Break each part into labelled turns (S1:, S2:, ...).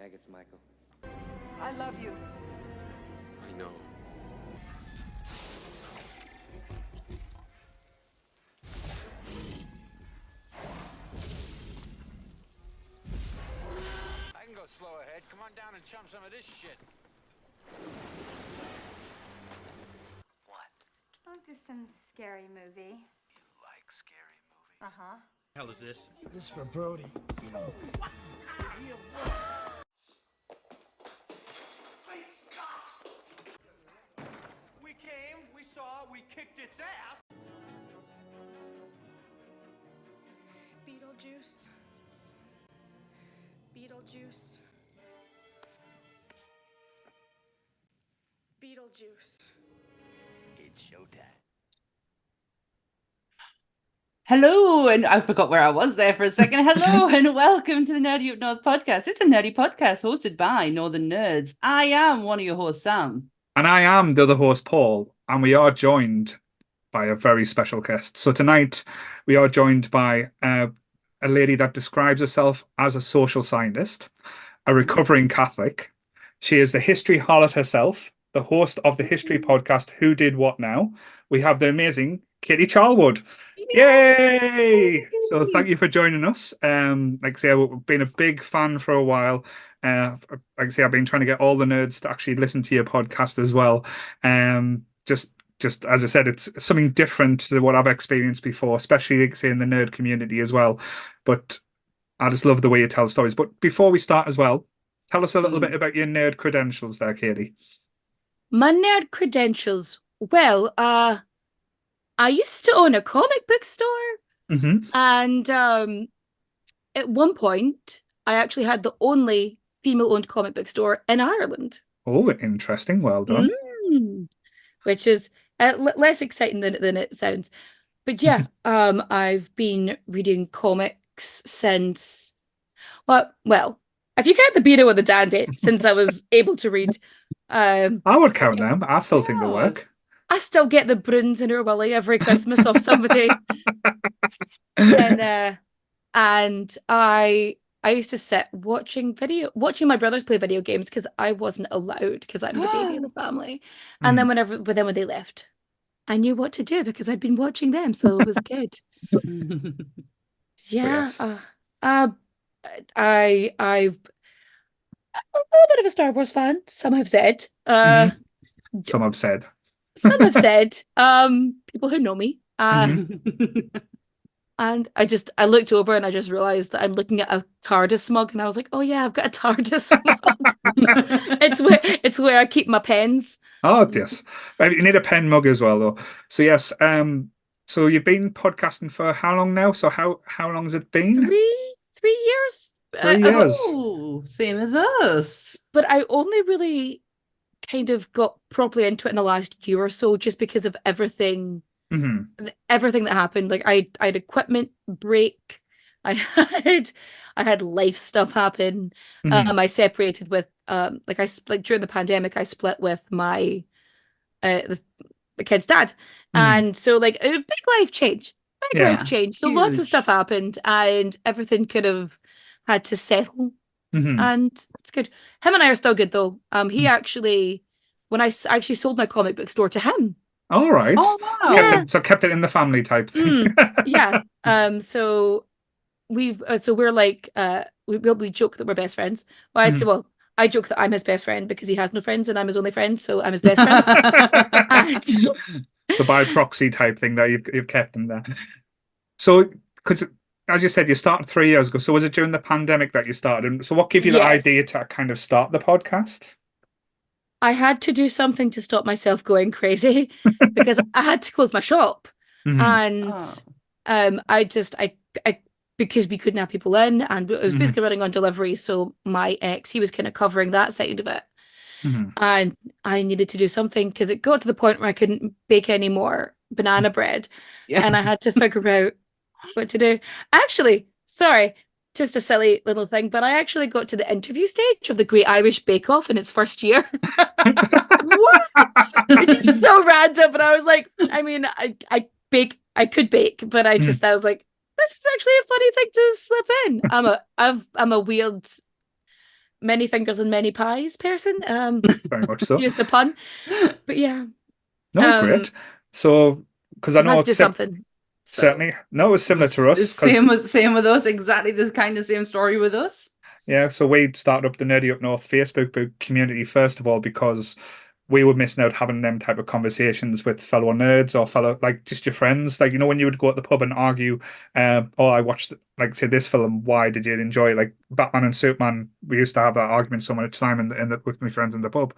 S1: maggots, Michael.
S2: I love you.
S1: I know.
S3: I can go slow ahead. Come on down and chump some of this shit.
S4: What?
S5: Oh, just some scary movie.
S4: You like scary movies?
S5: Uh-huh.
S6: Hell is this?
S7: This is for Brody.
S3: We came, we saw, we kicked its ass.
S8: Beetlejuice. Beetlejuice. Beetlejuice.
S4: It's showtime.
S9: Hello, and I forgot where I was there for a second. Hello, and welcome to the Nerdy Up North podcast. It's a nerdy podcast hosted by Northern Nerds. I am one of your hosts, Sam.
S7: And I am the other host, Paul, and we are joined by a very special guest. So tonight we are joined by a lady that describes herself as a social scientist, a recovering Catholic. She is the History Harlot herself, the host of the history podcast, Who Did What Now? We have the amazing Katie Charlwood. Yay! So thank you for joining us. Like I say, I've been a big fan for a while. Like I say, I've been trying to get all the nerds to actually listen to your podcast as well. Just as I said, it's something different to what I've experienced before, especially like say in the nerd community as well. But I just love the way you tell stories. But before we start as well, tell us a little bit about your nerd credentials there, Katie.
S8: My nerd credentials. Well, I used to own a comic book store, and at one point, I actually had the only female-owned comic book store in Ireland.
S7: Oh, interesting. Well done.
S8: Which is less exciting than it sounds. But yeah, I've been reading comics since, well, if you count the Beano and the Dandy, since I was able to read.
S7: I would count them. I still think they work.
S8: I still get the Bruins in her willy every Christmas off somebody. and I used to sit watching my brothers play video games because I wasn't allowed because I'm the baby of the family. And then when they left, I knew what to do because I'd been watching them, so it was good. Yeah.
S7: Yes.
S8: I've a little bit of a Star Wars fan, some have said.
S7: Some have said.
S8: Some have said, people who know me. And I looked over and I just realized that I'm looking at a TARDIS mug and I was like, oh yeah, I've got a TARDIS mug. it's where I keep my pens.
S7: Oh, yes. You need a pen mug as well, though. So yes, so you've been podcasting for how long now? So how long has it been?
S8: 3 years.
S7: 3 years.
S9: Oh, same as us.
S8: But I only really kind of got properly into it in the last year or so, just because of everything that happened. Like I had equipment break. I had life stuff happen. I separated with during the pandemic I split with my the kid's dad, and so like a big life change. Life change. So lots of stuff happened, and everything could have had to settle. And it's good. Him and I are still good though. He actually, when I actually sold my comic book store to him.
S7: All right.
S9: Oh, wow.
S7: So kept it in the family type thing.
S8: Yeah. So we're like we joke that we're best friends. Well, I joke that I'm his best friend because he has no friends and I'm his only friend, so I'm his best friend.
S7: So by proxy type thing that you've kept him there. So because as you said, you started 3 years ago. So was it during the pandemic that you started? So what gave you the idea to kind of start the podcast?
S8: I had to do something to stop myself going crazy because I had to close my shop. And I because we couldn't have people in, and it was basically running on deliveries. So my ex, he was kind of covering that side of it. And I needed to do something because it got to the point where I couldn't bake any more banana bread. And I had to figure out what to do. Actually, sorry, just a silly little thing, but I actually got to the interview stage of the Great Irish Bake Off in its first year. What? It's just so random, but I was like, I mean, I could bake, but I was like, this is actually a funny thing to slip in. I'm a weird many fingers and many pies person.
S7: Very much so.
S8: Use the pun. But yeah.
S7: No, great. So, because I
S8: I
S7: know
S8: had to do
S7: it's
S8: something. So.
S7: certainly, no, it's similar to us. 'cause-
S9: Same with us. Exactly the kind of same story with us.
S7: Yeah, so we started up the Nerdy Up North Facebook community first of all because we were missing out having them type of conversations with fellow nerds or fellow, like, just your friends. Like, you know, when you would go at the pub and argue, oh, I watched, like, say, this film, why did you enjoy it? Like, Batman and Superman, we used to have that argument so much time with my friends in the pub.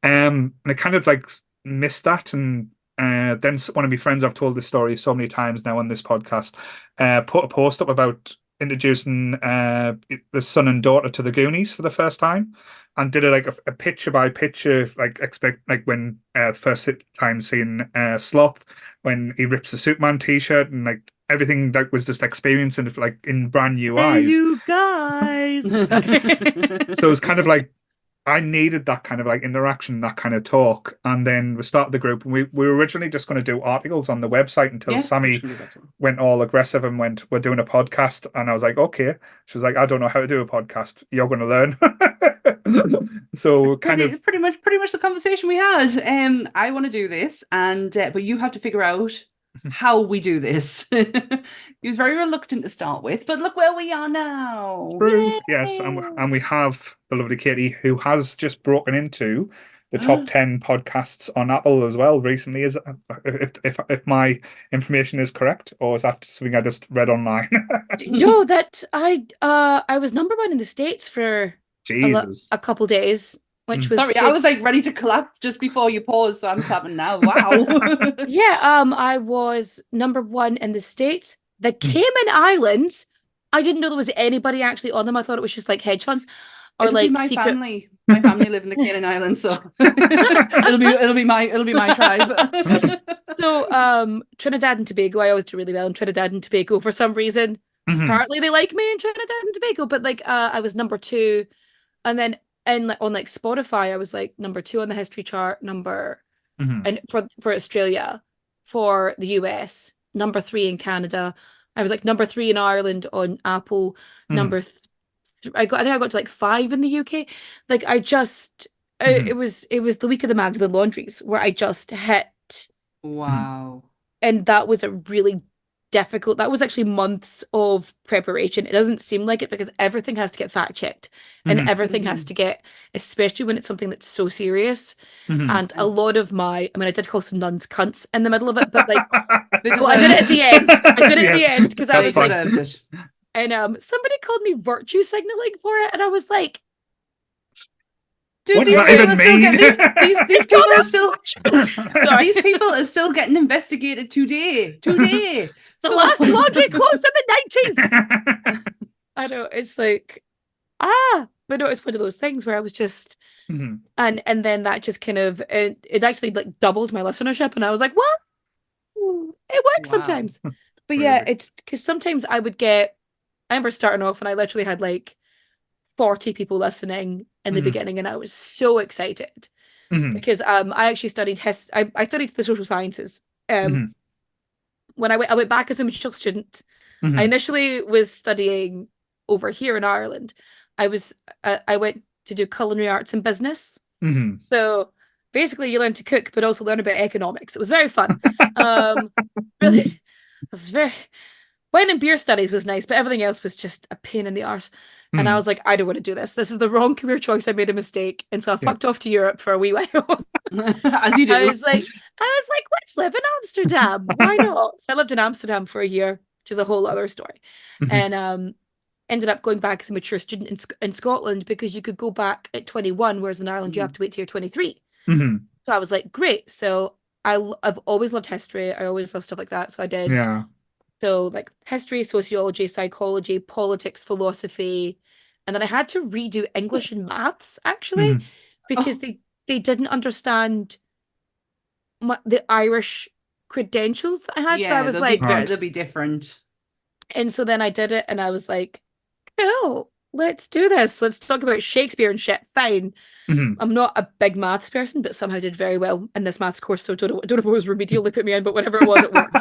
S7: And I kind of, like, missed that. And then one of my friends, I've told this story so many times now on this podcast, put a post up about introducing the son and daughter to the Goonies for the first time, and did it like a picture by picture, like when first time seeing Sloth when he rips the Superman t-shirt, and like everything that was just experiencing it like in brand new eyes.
S8: You guys.
S7: So it was kind of like I needed that kind of like interaction, that kind of talk. And then we started the group, and we were originally just going to do articles on the website until Sammie went all aggressive and went, we're doing a podcast. And I was like, okay. She was like, I don't know how to do a podcast. You're going to learn. So kind of
S9: pretty much the conversation we had. I want to do this, and but you have to figure out how we do this. He was very reluctant to start with, but look where we are now.
S7: True.
S9: Yay!
S7: Yes, and we have the lovely Katie, who has just broken into the top 10 podcasts on Apple as well recently. Is if my information is correct, or is that something I just read online?
S8: No, that I was number one in the States for
S7: Jesus.
S8: a couple days, which was
S9: Sorry,
S8: good.
S9: I was like ready to clap just before you paused, so I'm clapping now. Wow.
S8: Yeah, I was number one in the States. The Cayman Islands, I didn't know there was anybody actually on them. I thought it was just like hedge funds or
S9: It'll be
S8: like
S9: my
S8: secret.
S9: family. My family live in the Cayman Islands, so it'll be my tribe.
S8: So Trinidad and Tobago, I always do really well in Trinidad and Tobago for some reason. Apparently they like me in Trinidad and Tobago, but like I was number 2, and then on like Spotify I was like number 2 on the history chart, and for Australia, for the US, number 3 in Canada. I was like number 3 in Ireland on Apple, number I think I got to like 5 in the UK. Like I just it was the week of the Magdalene Laundries where I just hit.
S9: Wow.
S8: And that was a really difficult, that was actually months of preparation. It doesn't seem like it because everything has to get fact checked and everything has to get, especially when it's something that's so serious. And a lot of I did call some nuns cunts in the middle of it, but like I did it at the end. I did it at the end because I was like, and somebody called me virtue signaling for it, and I was like, dude,
S7: what does that even mean?
S9: These people are still sorry, these people are still getting investigated today. The
S8: last laundry closed in the 90s. I know, it's like but no, it's one of those things where I was just and then that just kind of it actually like doubled my listenership, and I was like, well, it works sometimes. But yeah, it's because sometimes I remember starting off and I literally had like 40 people listening in the beginning, and I was so excited because I actually studied I studied the social sciences. When I went back as a mature student, I initially was studying over here in Ireland. I went to do culinary arts and business. So basically you learn to cook but also learn about economics. It was very fun. Really, it was very wine and beer studies was nice, but everything else was just a pain in the arse. And I was like, I don't want to do this. This is the wrong career choice. I made a mistake. And so I fucked off to Europe for a wee while.
S9: As you do.
S8: I was like, let's live in Amsterdam. Why not? So I lived in Amsterdam for a year, which is a whole other story. And ended up going back as a mature student in Scotland because you could go back at 21, whereas in Ireland you have to wait till you're 23. So I was like, great. So I've always loved history. I always love stuff like that. So I did.
S7: Yeah.
S8: So like history, sociology, psychology, politics, philosophy. And then I had to redo English and maths actually because they didn't understand the Irish credentials that I had. So I was like,
S9: they'll be different.
S8: And so then I did it and I was like, oh, let's do this. Let's talk about Shakespeare and shit. Fine. I'm not a big maths person, but somehow did very well in this maths course. So don't know if it was remedial they put me in, but whatever it was, it worked.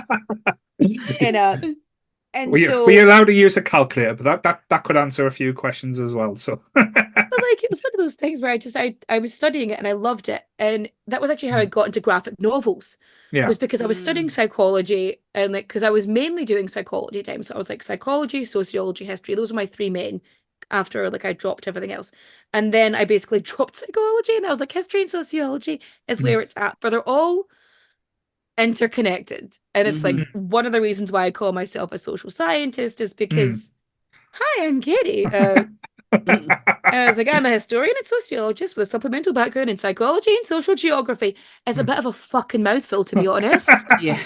S8: And
S7: Were
S8: so,
S7: you allowed to use a calculator? But that could answer a few questions as well. So,
S8: but like, it was one of those things where I was studying it and I loved it. And that was actually how I got into graphic novels.
S7: yeah.
S8: Was because I was studying psychology and like, because I was mainly doing psychology time. So I was like psychology, sociology, history. Those are my three main after like I dropped everything else. And then I basically dropped psychology and I was like, history and sociology is where it's at. But they're all interconnected. And it's like one of the reasons why I call myself a social scientist is because, hi, I'm Katie. I was like, I'm a historian and sociologist with a supplemental background in psychology and social geography. It's a bit of a fucking mouthful, to be honest.
S9: Yeah.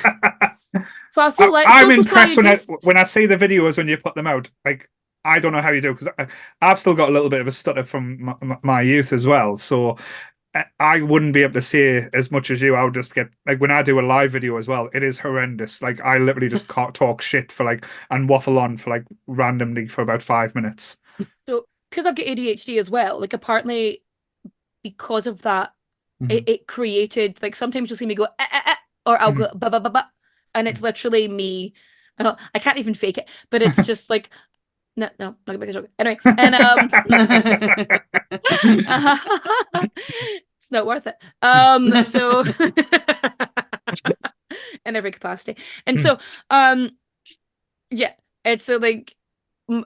S8: So I feel like
S7: I'm
S8: social
S7: impressed
S8: scientist...
S7: when I see the videos when you put them out. Like, I don't know how you do, because I've still got a little bit of a stutter from my youth as well. So I wouldn't be able to say as much as you. I would just get, like, when I do a live video as well, it is horrendous. Like, I literally just can't talk shit for like, and waffle on for like randomly for about 5 minutes.
S8: So, because I've got ADHD as well, like, apparently because of that, it created, like, sometimes you'll see me go, or I'll go, ba ba ba ba, and it's literally me. I can't even fake it, but it's just like, no, not gonna make a joke. Anyway, and it's not worth it. So in every capacity, and so yeah, it's so like I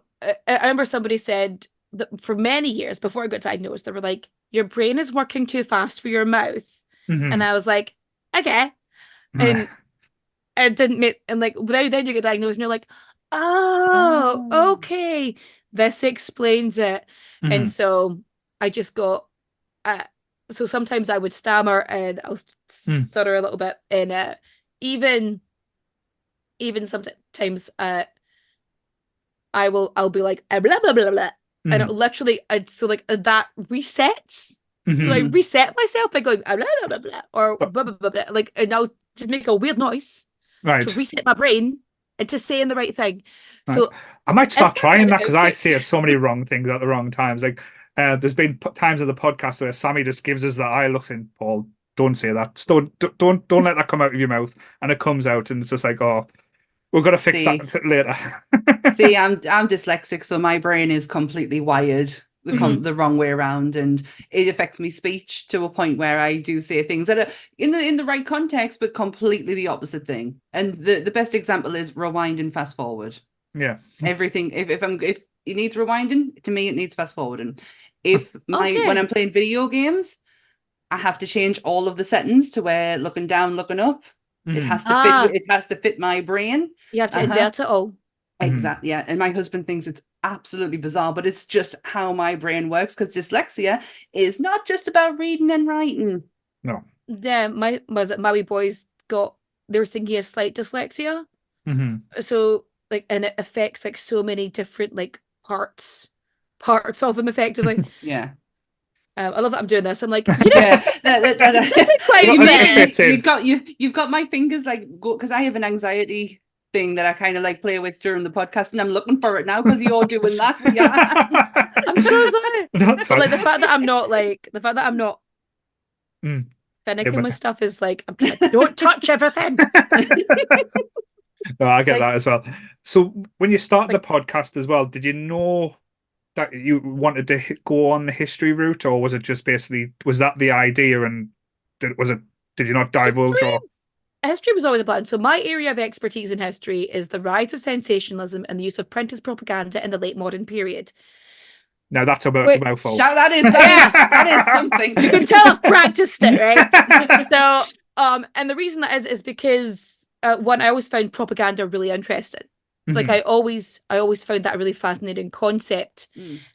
S8: remember somebody said that for many years before I got diagnosed, they were like, your brain is working too fast for your mouth, and I was like, okay, and it didn't make, and like then you get diagnosed and you're like, oh, okay, this explains it. And so I just got so sometimes I would stammer and I'll stutter a little bit, and even sometimes I'll be like blah blah blah blah, and it literally so like that resets. So I reset myself by going blah blah blah blah or blah blah blah blah, like, and I'll just make a weird noise to reset my brain into saying the right thing. Right. So
S7: I might start trying that, because I say so many wrong things at the wrong times. Like, there's been times of the podcast where Sammie just gives us that eye, looks in, Paul, don't say that. Don't let that come out of your mouth, and it comes out, and it's just like, oh, we're gonna fix that later.
S9: See, I'm dyslexic, so my brain is completely wired the wrong way around, and it affects me speech to a point where I do say things that are in the right context, but completely the opposite thing. And the best example is rewind and fast forward.
S7: Yeah,
S9: everything. If it needs rewinding, to me it needs fast forwarding. If when I'm playing video games, I have to change all of the settings to where looking down, looking up. It has to fit. It has to fit my brain.
S8: You have to invert it all.
S9: Exactly. Yeah, and my husband thinks it's absolutely bizarre, but it's just how my brain works, because dyslexia is not just about reading and writing.
S7: No.
S8: Yeah, my wee boys they were saying he has slight dyslexia. So like, and it affects like so many different like parts of him effectively.
S9: Yeah.
S8: I love that I'm doing this. I'm like, you know, that's
S9: quite you've got my fingers like because I have an anxiety thing that I kind of like play with during the podcast, and I'm looking for it now because you're doing that with your hands.
S8: I'm so sorry. But like the fact that I'm not finicking with stuff is like, I'm trying, don't touch everything.
S7: No, I get that as well. So when you started the podcast as well, did you know that you wanted to go on the history route, or was it just basically, was that the idea, and did you not divulge?
S8: History was always a plan. So my area of expertise in history is the rise of sensationalism and the use of print as propaganda in the late modern period.
S7: Now that's a mouthful.
S9: That is something.
S8: You can tell I've practiced it, right? So, and the reason that is because one, I always found propaganda really interesting. Like I always found that a really fascinating concept.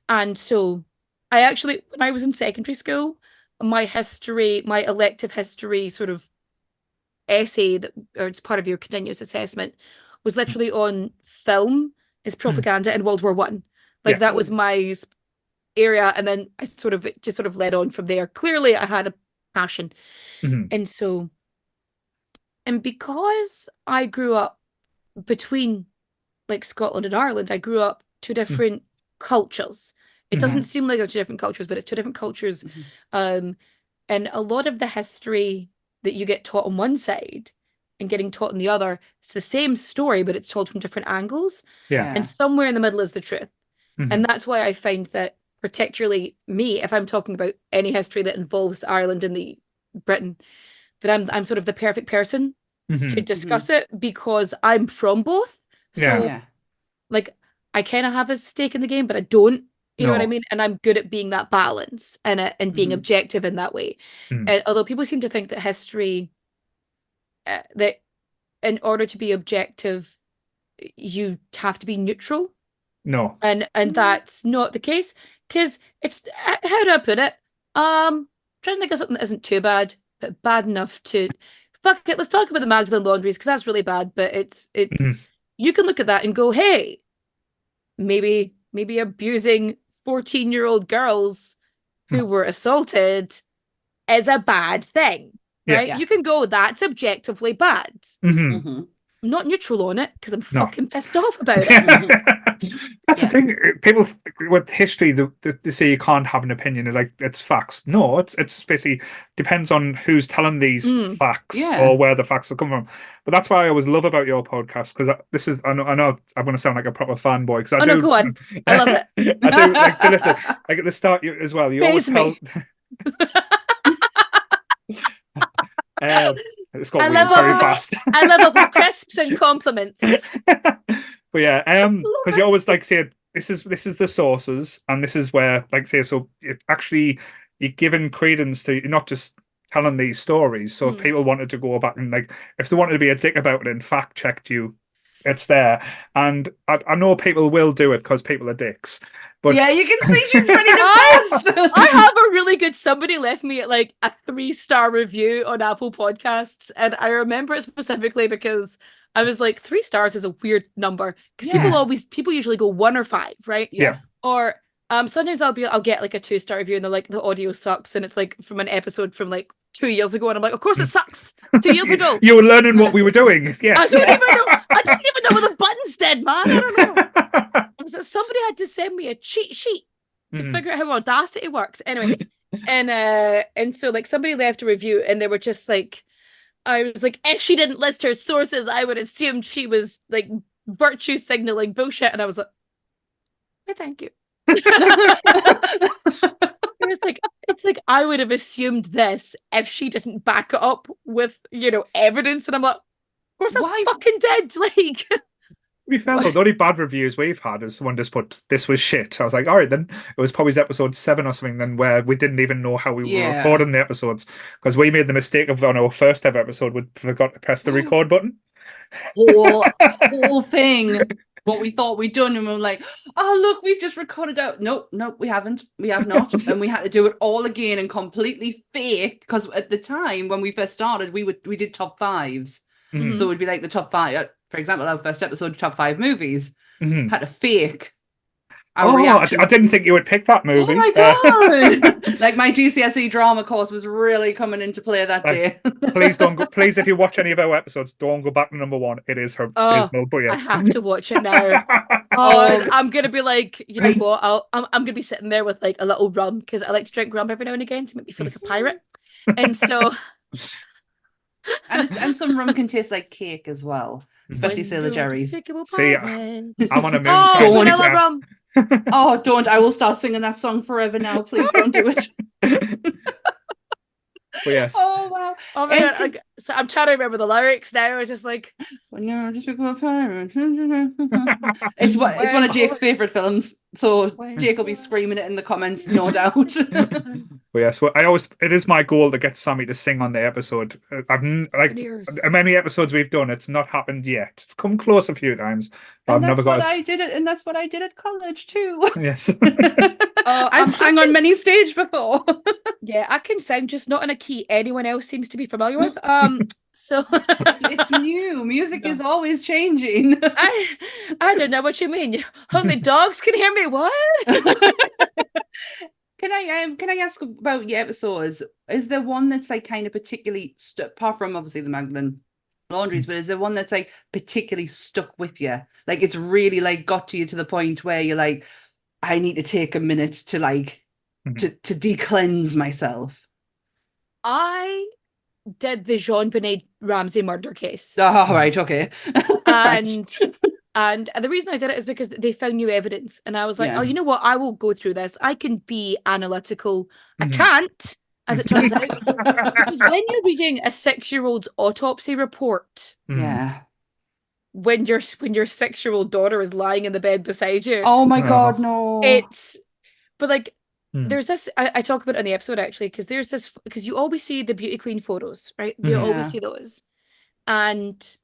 S8: And so I actually, when I was in secondary school, my elective history sort of essay or it's part of your continuous assessment was literally on film as propaganda in World War One. Like that was my area, and then I sort of led on from there. Clearly I had a passion. And so, and because I grew up between like Scotland and Ireland, I grew up two different cultures. It doesn't seem like they're two different cultures, but it's two different cultures. And a lot of the history that you get taught on one side and getting taught in the other. It's the same story, but it's told from different angles.
S7: Yeah.
S8: And somewhere in the middle is the truth.
S7: Mhm.
S8: And that's why I find that, particularly me, if I'm talking about any history that involves Ireland and the Britain, that I'm sort of the perfect person to
S7: Mhm.
S8: discuss it, because I'm from both.
S7: Yeah.
S8: So
S9: Yeah.
S8: like I kind of have a stake in the game, but I don't. You know what I
S7: No.
S8: mean? And I'm good at being that balance and being
S9: Mhm.
S8: objective in that way.
S7: Mm.
S8: Although people seem to think that history, that in order to be objective, you have to be neutral,
S7: No.
S8: and that's not the case, because it's how do I put it? Trying to think of something that isn't too bad, but bad enough to fuck it. Let's talk about the Magdalene laundries, because that's really bad. But it's
S7: Mhm.
S8: you can look at that and go, hey, maybe abusing 14-year-old girls who were assaulted is a bad thing,
S7: Yeah.
S8: right?
S9: Yeah.
S8: You can go, that's objectively bad.
S7: Mhm.
S9: Mhm.
S8: I'm not neutral on it because I'm
S7: No.
S8: fucking pissed off about it.
S7: That's the
S9: Yeah.
S7: thing. People with history, they say you can't have an opinion. It's like it's facts. No, it's basically depends on who's telling these facts
S9: Yeah.
S7: or where the facts are coming from. But that's why I always love about your podcast, because this is I know I'm going to sound like a proper fanboy, because I
S8: Oh,
S7: do.
S8: no, go on. I love it.
S7: I do like so. Listen, like at the start as well. You always
S8: Praise
S7: tell.
S8: me.
S7: It's got
S8: I
S7: weird
S8: love
S7: very
S8: it.
S7: fast.
S8: I love it. Crisps and compliments.
S7: But yeah, because you always like say this is the sources, and this is where like say so it actually you're giving credence to, you're not just telling these stories. So if people wanted to go back and like if they wanted to be a dick about it and fact checked you, it's there. And I know people will do it because people are dicks. But
S9: Yeah, you can see she's ready to bust.
S8: I have a really good, somebody left me like a 3-star review on Apple Podcasts, and I remember it specifically because I was like, 3 stars is a weird number, because
S9: Yeah.
S8: people usually go 1 or 5, right?
S7: Yeah.
S8: Or sometimes I'll get like a 2-star review and they're like, the audio sucks, and it's like from an episode from like 2 years ago, and I'm like, of course it sucks. 2 years ago.
S7: You were learning what we were doing. Yes.
S8: I didn't even know what the buttons did, man. I don't know. Somebody had to send me a cheat sheet to figure out how Audacity works. Anyway, and so like somebody left a review, and they were just like, I was like, if she didn't list her sources, I would assume she was like virtue signaling bullshit, and I was like, hey, thank you. It's like I would have assumed this if she didn't back it up with, evidence, and I'm like, of course I fucking did. Like,
S7: We felt the only bad reviews we've had is someone just put this was shit. I was like, all right, then it was probably episode 7 or something, then where we didn't even know how we were recording the episodes, because we made the mistake of on our first ever episode we forgot to press the record button.
S9: Whole thing. What we thought we'd done, and we were like, oh look, we've just recorded out. Nope, we haven't. We have not. And we had to do it all again and completely fake, because at the time when we first started, we did top 5s.
S7: Mhm.
S9: So it would be like the top 5. For example, our first episode, top 5 movies,
S7: Mhm.
S9: had to fake our
S7: Oh,
S9: reactions.
S7: I didn't think you would pick that movie.
S9: Oh my god! Like my GCSE drama course was really coming into play that day.
S7: Please don't go. Please, if you watch any of our episodes, don't go back to number 1. It is her abysmal. But yes,
S8: I have to watch it now. I'm gonna be like, you know what? I'm gonna be sitting there with like a little rum, because I like to drink rum every now and again to make me feel like a pirate. And so,
S9: and some rum can taste like cake as well, especially Sailor Jerry's.
S7: See, I'm on a moonshine.
S8: Oh,
S7: right
S8: vanilla
S7: now.
S8: rum.
S9: Oh, don't! I will start singing that song forever now. Please don't do it.
S7: But yes.
S9: Oh wow!
S8: Oh my god! So I'm trying to remember the lyrics now. I just like,
S9: when you're just become a pirate. It's one of Jake's favorite films. So Jake will be screaming it in the comments, no doubt.
S7: But yes, well, it is my goal to get Sammie to sing on the episode. I've like many episodes we've done, it's not happened yet. It's come close a few times, but I've never got.
S9: And that's what I did at college too.
S7: Yes.
S9: I've sang on many stage before.
S8: Yeah, I can sing, just not in a key anyone else seems to be familiar with. So
S9: it's new. Music is always changing.
S8: I don't know what you mean. Only dogs can hear me. What?
S9: Can I ask about your episodes? Is there one that's like kind of particularly apart from obviously the Magdalene laundries, but is there one that's like particularly stuck with you? Like it's really like got to you to the point where you're like, I need to take a minute to like to de-cleanse myself.
S8: I did the Jean-Benet Ramsey murder case.
S9: Oh, right, okay.
S8: And the reason I did it is because they found new evidence, and I was like,
S9: Yeah.
S8: oh, you know what? I will go through this. I can be analytical. I
S7: Mhm.
S8: can't, as it turns out, because when you're reading a 6-year-old's autopsy report,
S9: Yeah.
S8: when your 6-year-old daughter is lying in the bed beside you,
S9: Oh my
S7: Oh.
S9: God, no.
S8: but like,
S7: Mm.
S8: there's this. I talk about it in the episode actually, because there's this, because you always see the beauty queen photos, right? You
S7: Mhm.
S8: always
S9: Yeah.
S8: see those, and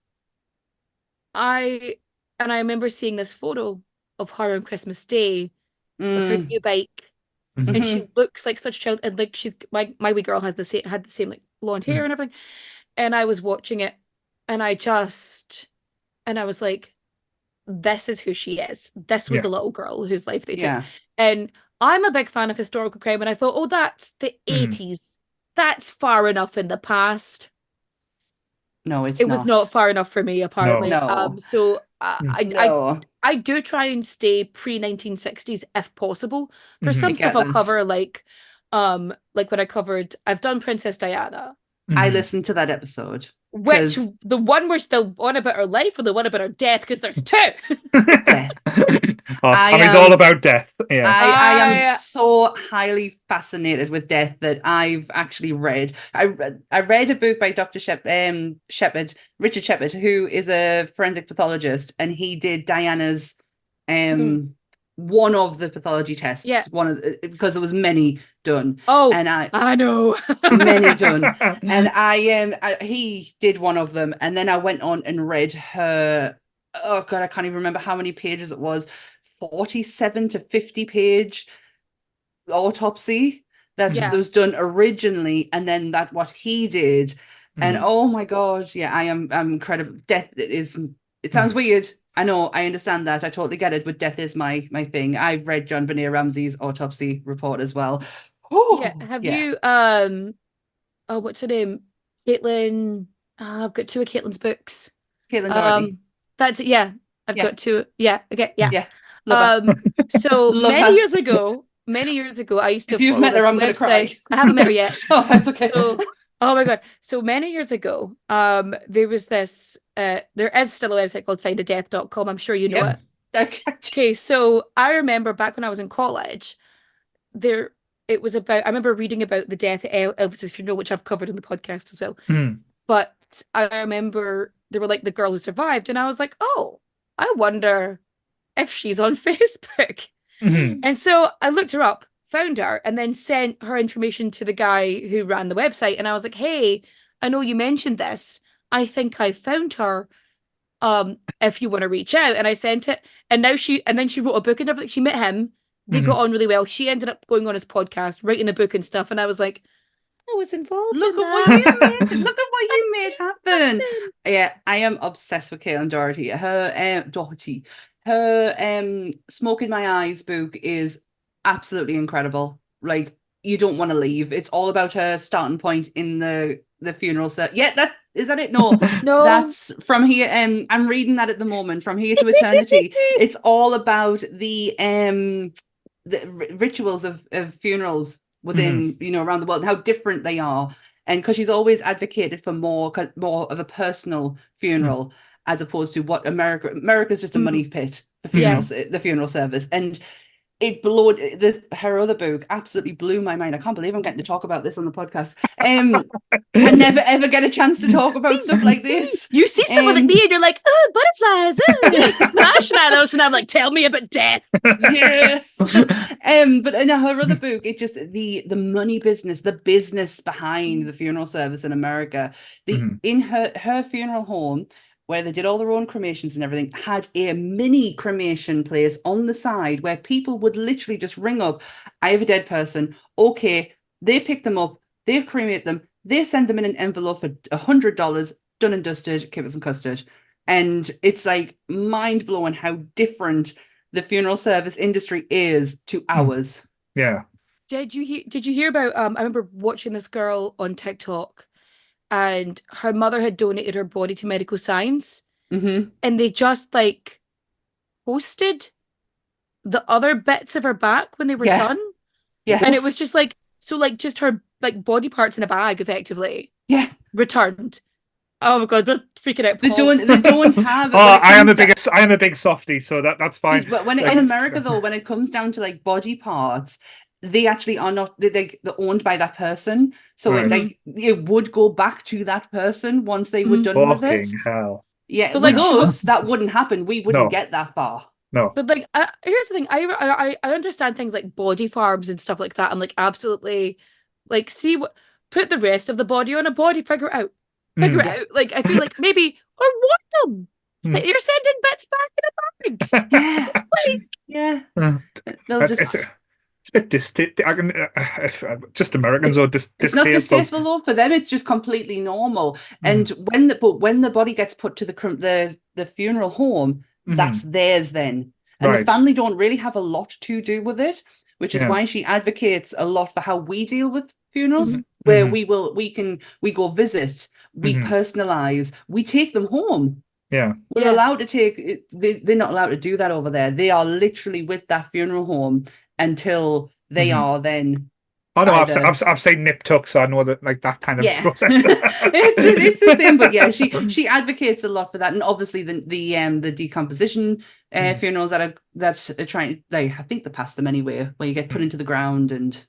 S8: I remember seeing this photo of her on Christmas Day with her new bike,
S7: Mhm.
S8: and she looks like such a child, and like my wee girl had the same like blonde hair and everything, and I was watching it, and I was like, this is who she is. This was
S7: Yeah.
S8: the little girl whose life they took,
S9: Yeah.
S8: and I'm a big fan of historical crime, and I thought, oh, that's the 80s. That's far enough in the past.
S9: No, it's
S8: It was not far enough for me, apparently.
S9: No.
S8: So
S9: No.
S8: I do try and stay pre-1960s if possible. For
S7: Mhm.
S8: some
S9: I
S8: stuff
S9: get
S8: I'll
S9: that.
S8: cover, like when I've done Princess Diana,
S9: I
S7: Mhm.
S9: listened to that episode.
S8: which
S9: 'Cause-
S8: the one where the one about her life or the one about her death, because there's two.
S9: Death.
S7: Oh,
S9: I
S7: Sammie's all about death. Yeah.
S9: I am
S8: I-
S9: so highly fascinated with death that I've actually read. I read a book by Dr. Richard Shepard, who is a forensic pathologist, and he did Diana's one of the pathology tests.
S8: Yeah.
S9: Because there was many done.
S8: Oh,
S9: And
S8: I know.
S9: many done. And he did one of them, and then I went on and read her, oh God, I can't even remember how many pages it was, 47 to 50 page autopsy that
S8: Yeah.
S9: was done originally, and then that what he did. And oh my God, yeah, I'm incredible. Death is, it sounds weird. I know, I understand that. I totally get it, but death is my thing. I've read Jean-Benet Ramsey's autopsy report as well.
S8: Yeah. Have you oh, what's her name? Caitlin. I've got two of Caitlin's books.
S9: Caitlin Doherty.
S8: That's it. Yeah. I've
S9: Yeah.
S8: got two. Yeah. Okay. Yeah.
S9: Yeah. Love her.
S8: So
S9: Love
S8: many
S9: her.
S8: years ago, I used to
S9: If you've
S8: follow
S9: met her,
S8: this
S9: I'm gonna cry.
S8: website. I haven't met her yet.
S9: Oh, that's okay.
S8: So, oh my God. So many years ago, there was this, there is still a website called findadeath.com. I'm sure you know it. Okay, so I remember back when I was in college, it was about, I remember reading about the death at Elvis's funeral, which I've covered in the podcast as well. But I remember they were like the girl who survived, and I was like, oh, I wonder if she's on Facebook. And so I looked her up, found her, and then sent her information to the guy who ran the website. And I was like, hey, I know you mentioned this. I think I found her. If you want to reach out. And I sent it. And now she wrote a book and everything. She met him. They got on really well. She ended up going on his podcast, writing a book and stuff. And I was like, I was involved.
S9: Look
S8: in
S9: at what
S8: that.
S9: you made. Look at what you made happen. Yeah, I am obsessed with Caitlin Doherty. Her Smoke in My Eyes book is absolutely incredible. Like, you don't want to leave. It's all about her starting point in the funeral set. Yeah, that is that it? No,
S8: No.
S9: that's From Here. I'm reading that at the moment, From Here to Eternity. It's all about the rituals of funerals within around the world and how different they are. And because she's always advocated for more of a personal funeral as opposed to what America's just a money pit, the funeral service. And her other book absolutely blew my mind. I can't believe I'm getting to talk about this on the podcast. I never ever get a chance to talk about stuff like this.
S8: You see someone like me and you're like, oh, butterflies, oh, marshmallows, and I'm like, tell me about death.
S9: Yes. But in her other book, it just the money business, the business behind the funeral service in America. In her funeral home, where they did all their own cremations and everything, had a mini cremation place on the side where people would literally just ring up, I have a dead person. Okay, they pick them up, they cremate them, they send them in an envelope for $100, done and dusted, kibbutz and custard. And it's like mind-blowing how different the funeral service industry is to ours.
S7: Yeah.
S8: Did you hear about, I remember watching this girl on TikTok, and her mother had donated her body to medical science, and they just like posted the other bits of her back when they were done. Yeah. And it was just like, so like just her like body parts in a bag effectively.
S9: Yeah.
S8: returned. Oh my god, we're freaking out.
S9: They
S8: Paul.
S9: don't have.
S7: Oh, I am a big softie, so that's fine.
S9: But when in America though, when it comes down to like body parts, they actually are not. They're owned by that person, so it would go back to that person once they were done with it.
S7: Fucking hell.
S9: Yeah,
S8: but
S9: like
S8: like
S9: us, that wouldn't happen. We wouldn't get that far.
S7: No.
S8: But like, here's the thing. I understand things like body farbs and stuff like that, and like absolutely, like put the rest of the body on a body, figure it out. Like I feel like maybe or one of them. Like you're sending bits back in a bag.
S9: Yeah,
S8: it's like
S9: they'll just.
S7: It's a bit just Americans or distasteful.
S9: It's not distasteful though for them. It's just completely normal. And when the body gets put to the funeral home, that's theirs then, and the family don't really have a lot to do with it, which is why she advocates a lot for how we deal with funerals, where we go visit, we personalize, we take them home.
S7: Yeah,
S9: we're allowed to take. They're not allowed to do that over there. They are literally with that funeral home until they are then.
S7: Oh no, I've seen nip tuck, so I know that like that kind of process.
S9: it's the same, but yeah, she advocates a lot for that, and obviously the decomposition funerals that are trying. I think they pass them anyway, where you get put into the ground and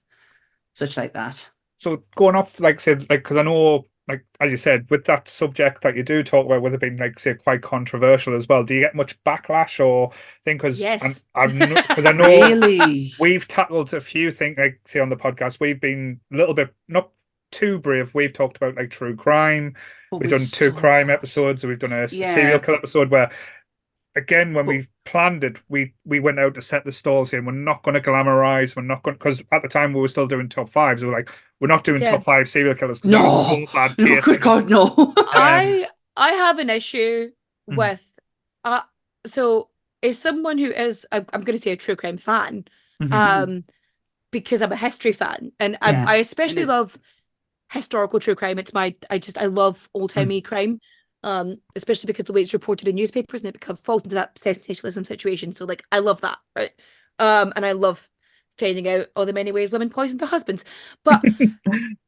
S9: such like that.
S7: So going off, because I know, like as you said, with that subject that you do talk about, would have been like say quite controversial as well. Do you get much backlash or thing? Because I know
S9: really?
S7: We've tackled a few things, like say on the podcast, we've been a little bit not too brave. We've talked about like true crime. We've done two crime episodes. We've done a serial killer episode where, again, when we planned it, we went out to set the stalls in. We're not going to glamorize. We're not going, because at the time we were still doing top fives. We were like, we're not doing top 5 serial killers.
S9: No, good God, no.
S8: I have an issue with so as someone who is I'm going to say a true crime fan, because I'm a history fan, and I especially love historical true crime. It's I love old-timey crime. Especially because the way it's reported in newspapers and it falls into that sensationalism situation. So like I love that, right? And I love finding out all the many ways women poison their husbands. But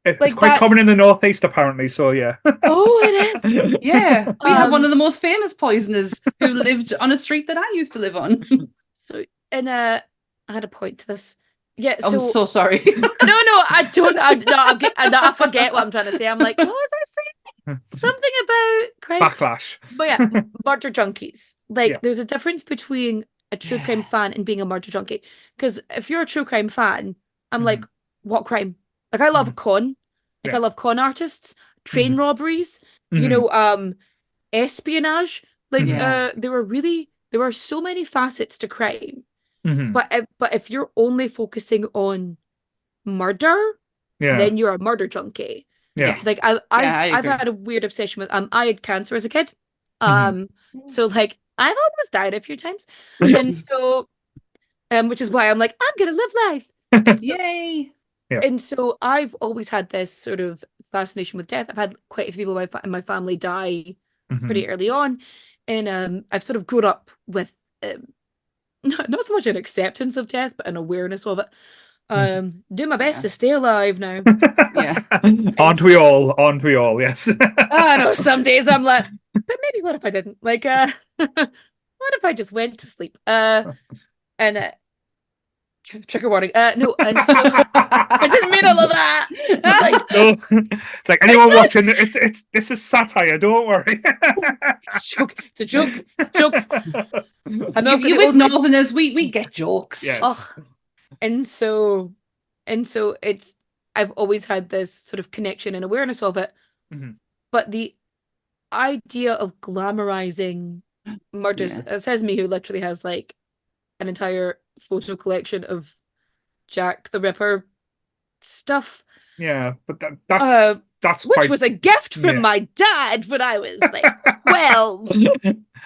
S7: it's like quite common in the Northeast apparently, so yeah.
S8: Oh, it is.
S9: Yeah. We have one of the most famous poisoners who lived on a street that I used to live on.
S8: So I had a point to this. Yeah,
S9: I'm so sorry.
S8: No, I don't. I forget what I'm trying to say. I'm like, what was I saying? Something about crime.
S7: Backlash.
S8: But yeah, murder junkies. Like, there's a difference between a true crime fan and being a murder junkie. Because if you're a true crime fan, I'm like, what crime? Like, I love con. Like, I love con artists, train robberies, you know, espionage. Like, there were so many facets to crime. But if you're only focusing on murder, then you're a murder junkie.
S7: Yeah.
S8: Like I've had a weird obsession with I had cancer as a kid. So like I've almost died a few times. And so which is why I'm like, I'm gonna live life.
S9: Yay.
S7: Yeah.
S8: And so I've always had this sort of fascination with death. I've had quite a few people in my family die pretty early on. And I've sort of grown up with not so much an acceptance of death, but an awareness of it. Do my best to stay alive now.
S7: Aren't we all? Yes.
S8: I know some days I'm like, but maybe what if I didn't? Like, what if I just went to sleep? And trigger warning. No, and so I didn't mean all of that.
S7: It's like anyone watching. This is satire. Don't worry.
S8: It's a joke. It's a joke. I know
S9: you with Northerners, we get jokes.
S7: Yes.
S8: Oh. And so it's I've always had this sort of connection and awareness of it. But the idea of glamorizing murders, says me who literally has like an entire photo collection of Jack the Ripper stuff.
S7: Yeah, but that's
S8: which was a gift from my dad when I was like 12. You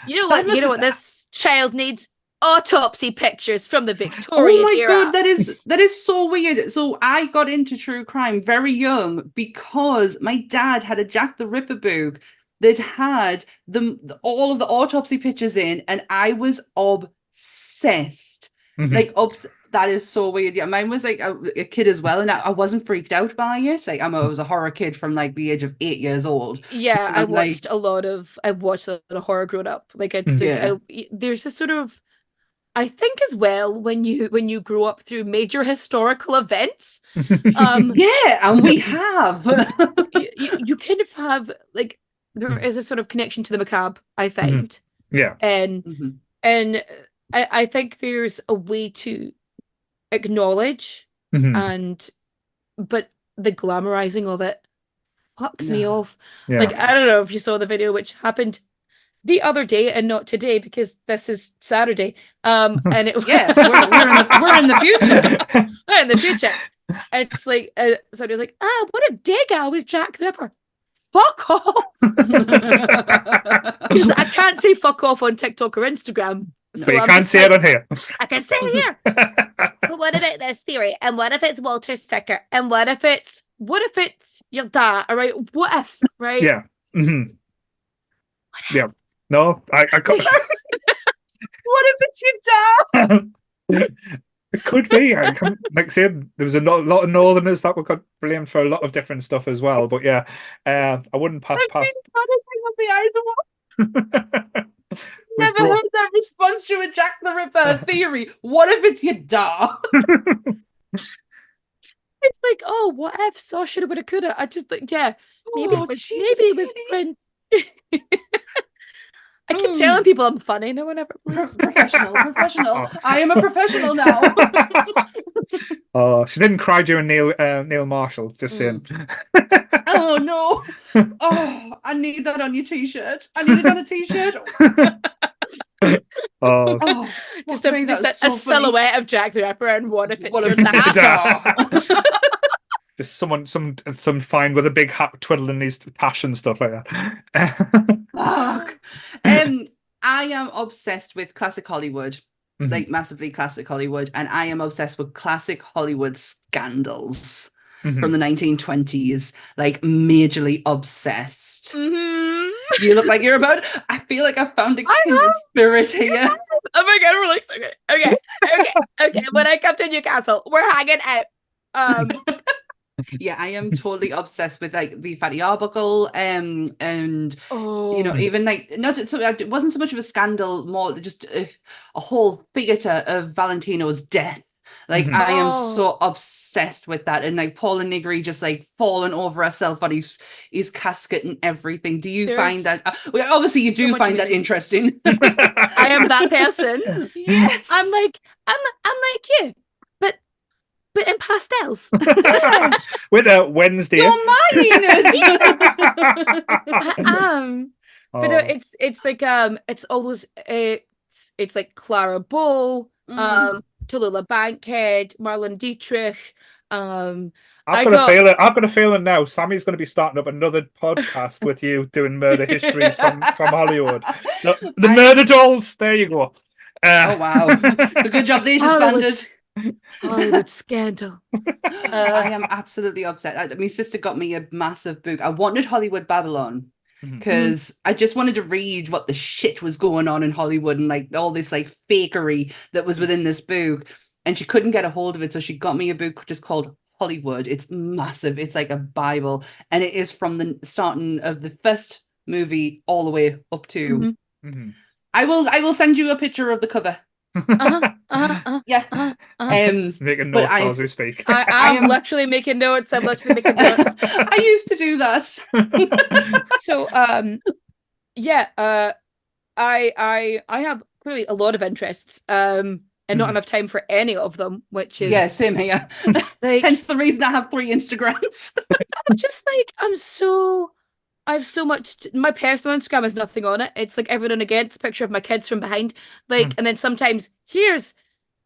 S8: know what this child needs? Autopsy pictures from the Victorian era.
S9: God, that is so weird. So I got into true crime very young because my dad had a Jack the Ripper book that had all of the autopsy pictures in, and I was obsessed. Like That is so weird. Yeah, mine was like a kid as well, and I wasn't freaked out by it. Like I was a horror kid from like the age of 8 years old.
S8: Yeah,
S9: So
S8: I
S9: I'm like,
S8: watched a lot of horror growing up. Like it's
S9: Yeah.
S8: there's a sort of, I think as well, when you grow up through major historical events,
S9: yeah, and we have.
S8: you kind of have like there is a sort of connection to the macabre, I find.
S7: Yeah.
S8: And I think there's a way to acknowledge but the glamorizing of it fucks me off.
S7: Yeah.
S8: Like, I don't know if you saw the video, which happened the other day and not today because this is Saturday. And it
S9: we're in the future.
S8: We're in the future. It's like somebody was like, what a dig, I was Jack the Ripper. Fuck off. Because I can't say fuck off on TikTok or Instagram.
S7: So you can't say it on here.
S8: I can say it here. But what about this theory? And what if it's Walter's sticker? And what if it's your dad? All right, what if, right?
S7: Yeah. Yeah. No, I can't.
S8: What if it's your dad?
S7: It could be. Like I said, there was a lot of Northerners that were got blamed for a lot of different stuff as well. But yeah, I wouldn't pass.
S9: Never heard that response to a Jack the Ripper theory. What if it's your dad?
S8: It's like, oh, what if? So shoulda, woulda, coulda. I just like, yeah, maybe it was Prince. I keep telling people I'm funny. No one ever believes me.
S9: Professional. I am a professional now.
S7: Oh, she didn't cry during Neil Marshall. Just saying.
S9: Oh no! Oh, I need that on your t-shirt. I need it on a t-shirt.
S8: Just a silhouette of Jack the Ripper, and what if it's your dad?
S7: Just some fine with a big hat twiddling his tash and stuff like that.
S9: Fuck. I am obsessed with classic Hollywood, like massively classic Hollywood, and I am obsessed with classic Hollywood scandals from the 1920s, like majorly obsessed. You look like you're about. I feel like I found a kindred spirit here.
S8: Oh my god, we're like so good. Okay. When I come to Newcastle, we're hanging out.
S9: Yeah, I am totally obsessed with like the Fatty Arbuckle, and you know, even like it wasn't so much of a scandal, more just a whole theatre of Valentino's death. Like I am so obsessed with that, and like Paula Nigri just like falling over herself on his casket and everything. Do you find that? Well, obviously you do find that interesting.
S8: I am that person.
S9: Yes,
S8: I'm like you, but in pastels.
S7: With a Wednesday.
S9: You're
S8: But it's like it's always it's like Clara Bow, Tallulah Bankhead, Marlene Dietrich.
S7: I've got a feeling now. Sammie's going to be starting up another podcast with you doing murder histories from Hollywood. The Murder Dolls. There you go.
S9: Oh wow, it's a good job they disbanded.
S8: Hollywood scandal.
S9: I am absolutely upset. My sister got me a massive book. I wanted Hollywood Babylon because I just wanted to read what the shit was going on in Hollywood and like all this like fakery that was within this book. And she couldn't get a hold of it, so she got me a book just called Hollywood. It's massive. It's like a Bible, and it is from the starting of the first movie all the way up to. I will send you a picture of the cover. Yeah.
S7: Making notes as we speak.
S8: I am literally making notes. I'm literally making notes.
S9: I used to do that.
S8: So I have clearly a lot of interests. And not enough time for any of them, which is
S9: same here. Like, hence the reason I have 3 Instagrams.
S8: I'm just like I have so much. My personal Instagram has nothing on it. It's like every now and again, it's a picture of my kids from behind, like, and then sometimes here's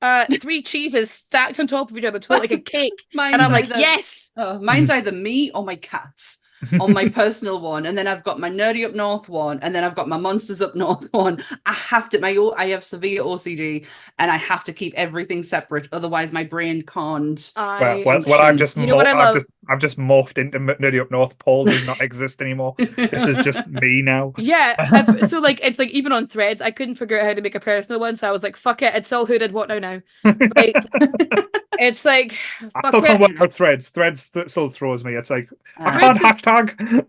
S8: 3 cheeses stacked on top of each other to look like a cake, and I'm like, yes.
S9: Mine's either me or my cats. on my personal one, and then I've got my Nerdy Up North one, and then I've got my Monsters Up North one. I have severe OCD, and I have to keep everything separate, otherwise my brain can't.
S7: I've just
S8: You know what I love?
S7: I've just morphed into Nerdy Up North. Paul does not exist anymore. This is just me now.
S8: Yeah, so like it's like even on Threads, I couldn't figure out how to make a personal one, so I was like, "Fuck it, it's all who did what now." Like, it's like
S7: I still can't work out Threads. Threads still throws me. It's like I can't hashtag.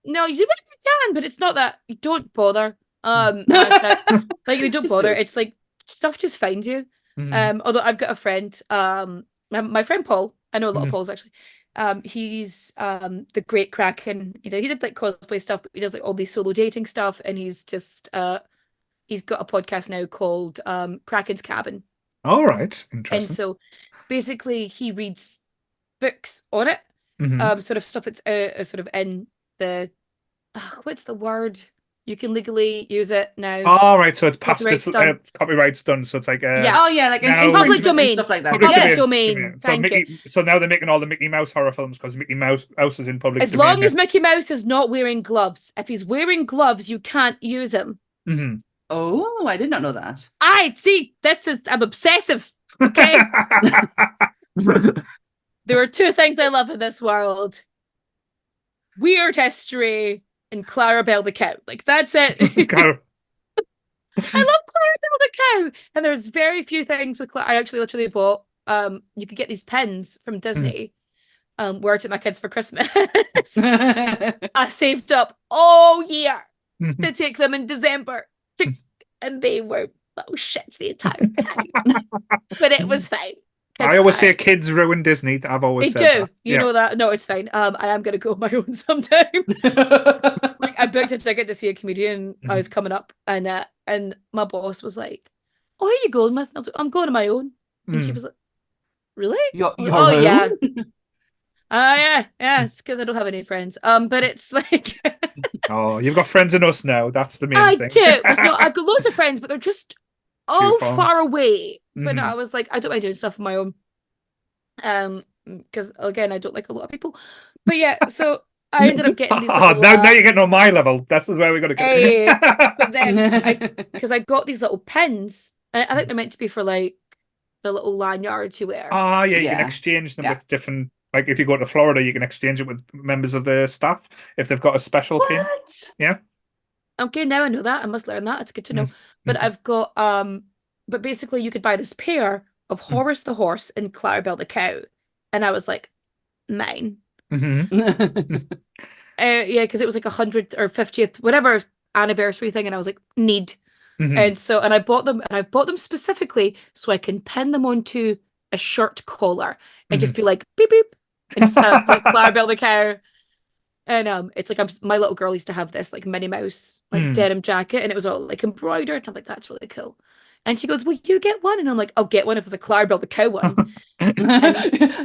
S8: No, you can, but it's not that. You don't bother. Like you don't bother. It's like stuff just finds you. Although I've got a friend, my friend Paul. I know a lot of Pauls actually. He's the great Kraken. You know, he did like cosplay stuff, but he does like all these solo dating stuff, and he's just he's got a podcast now called Kraken's Cabin.
S7: All right, interesting.
S8: And so basically he reads books on it, sort of stuff that's sort of in the what's the word? You can legally use it now.
S7: All right, so it's past
S8: copyright's
S7: done. So it's like
S9: like
S8: in public domain,
S9: stuff like that.
S8: Public domain.
S7: So now they're making all the Mickey Mouse horror films because Mickey Mouse is in public.
S8: As long as Mickey Mouse is not wearing gloves. If he's wearing gloves, you can't use him.
S9: Oh, I did not know that.
S8: I'm obsessive. Okay. There are two things I love in this world: weird history and Clarabelle the cow. Like that's it. I love Clarabelle the cow. And there's very few things with I actually literally bought you could get these pens from Disney. Where I took my kids for Christmas. I saved up all year to take them in December. And they were little shits the entire time. But it was fine.
S7: I always say kids ruin Disney. I've always said that.
S8: You know that. No, it's fine. I am gonna go on my own sometime. Like I booked a ticket to see a comedian. I was coming up, and my boss was like, "Oh, who are you going with?" I was like, "I'm going on my own." And she was like, "Really?"
S9: Oh
S8: yeah. Yeah, it's because I don't have any friends. But it's like
S7: oh, you've got friends in us now. That's the main thing.
S8: I do. I've got loads of friends, but they're just all far away. But I was like, I don't mind doing stuff on my own. Because again, I don't like a lot of people. But yeah, so I ended up getting these. Little,
S7: now you're getting on my level. This is where we're gonna go.
S8: But then, because I got these little pins, and I think they're meant to be for like the little lanyards you wear.
S7: Oh yeah, you can exchange them with different. Like if you go to Florida, you can exchange it with members of the staff if they've got a special pin. Yeah.
S8: Okay, now I know that. I must learn that. It's good to know. But I've got but basically you could buy this pair of Horace the horse and Clarabelle the cow, and I was like, mine. Yeah, because it was like 100th or 50th, whatever anniversary thing, and I was like, need. And so, and I bought them, and I've bought them specifically so I can pin them onto a shirt collar and just be like beep beep, and just have like Clarabelle the cow. And it's like my little girl used to have this like Minnie Mouse like denim jacket, and it was all like embroidered. And I'm like, that's really cool. And she goes, "Will you get one?" And I'm like, "I'll get one if it's a Clarabelle the cow one."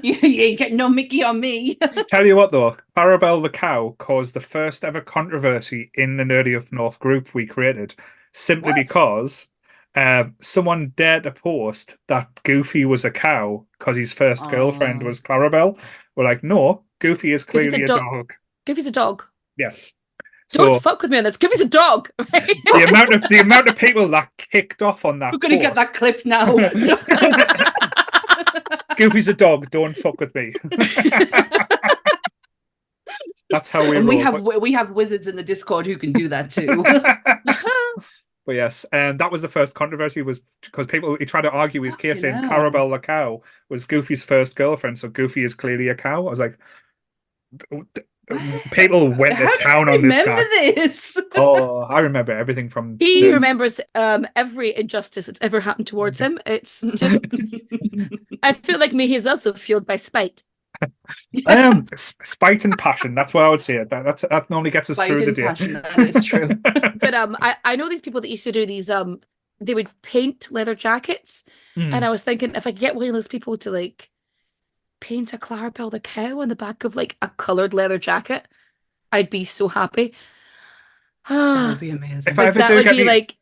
S9: You ain't getting no Mickey on me.
S7: Tell you what though, Clarabelle the cow caused the first ever controversy in the Nerdy Up North group we created, simply because someone dared to post that Goofy was a cow because his first girlfriend was Clarabelle. We're like, no, Goofy is clearly a dog.
S8: Goofy's a dog.
S7: Yes.
S8: Don't fuck with me on this. Goofy's a dog. Right?
S7: the amount of people that kicked off on that.
S9: We're gonna get that clip now.
S7: Goofy's a dog. Don't fuck with me. That's how we.
S9: And
S7: roll.
S9: we have wizards in the Discord who can do that too.
S7: But yes, and that was the first controversy, was because he tried to argue his case saying Clarabelle the cow was Goofy's first girlfriend, so Goofy is clearly a cow. I was like, people went to town on this guy.
S9: This?
S7: Oh, I remember everything from.
S8: He remembers every injustice that's ever happened towards him. It's just, I feel like me. He's also fueled by spite.
S7: Spite and passion. That's what I would say. That normally gets us through the day.
S9: Passion, that is true.
S8: But I know these people that used to do these. They would paint leather jackets, and I was thinking if I could get one of those people to like paint a Clarabelle the cow on the back of like a coloured leather jacket, I'd be so happy.
S9: That would be amazing.
S7: If I ever do get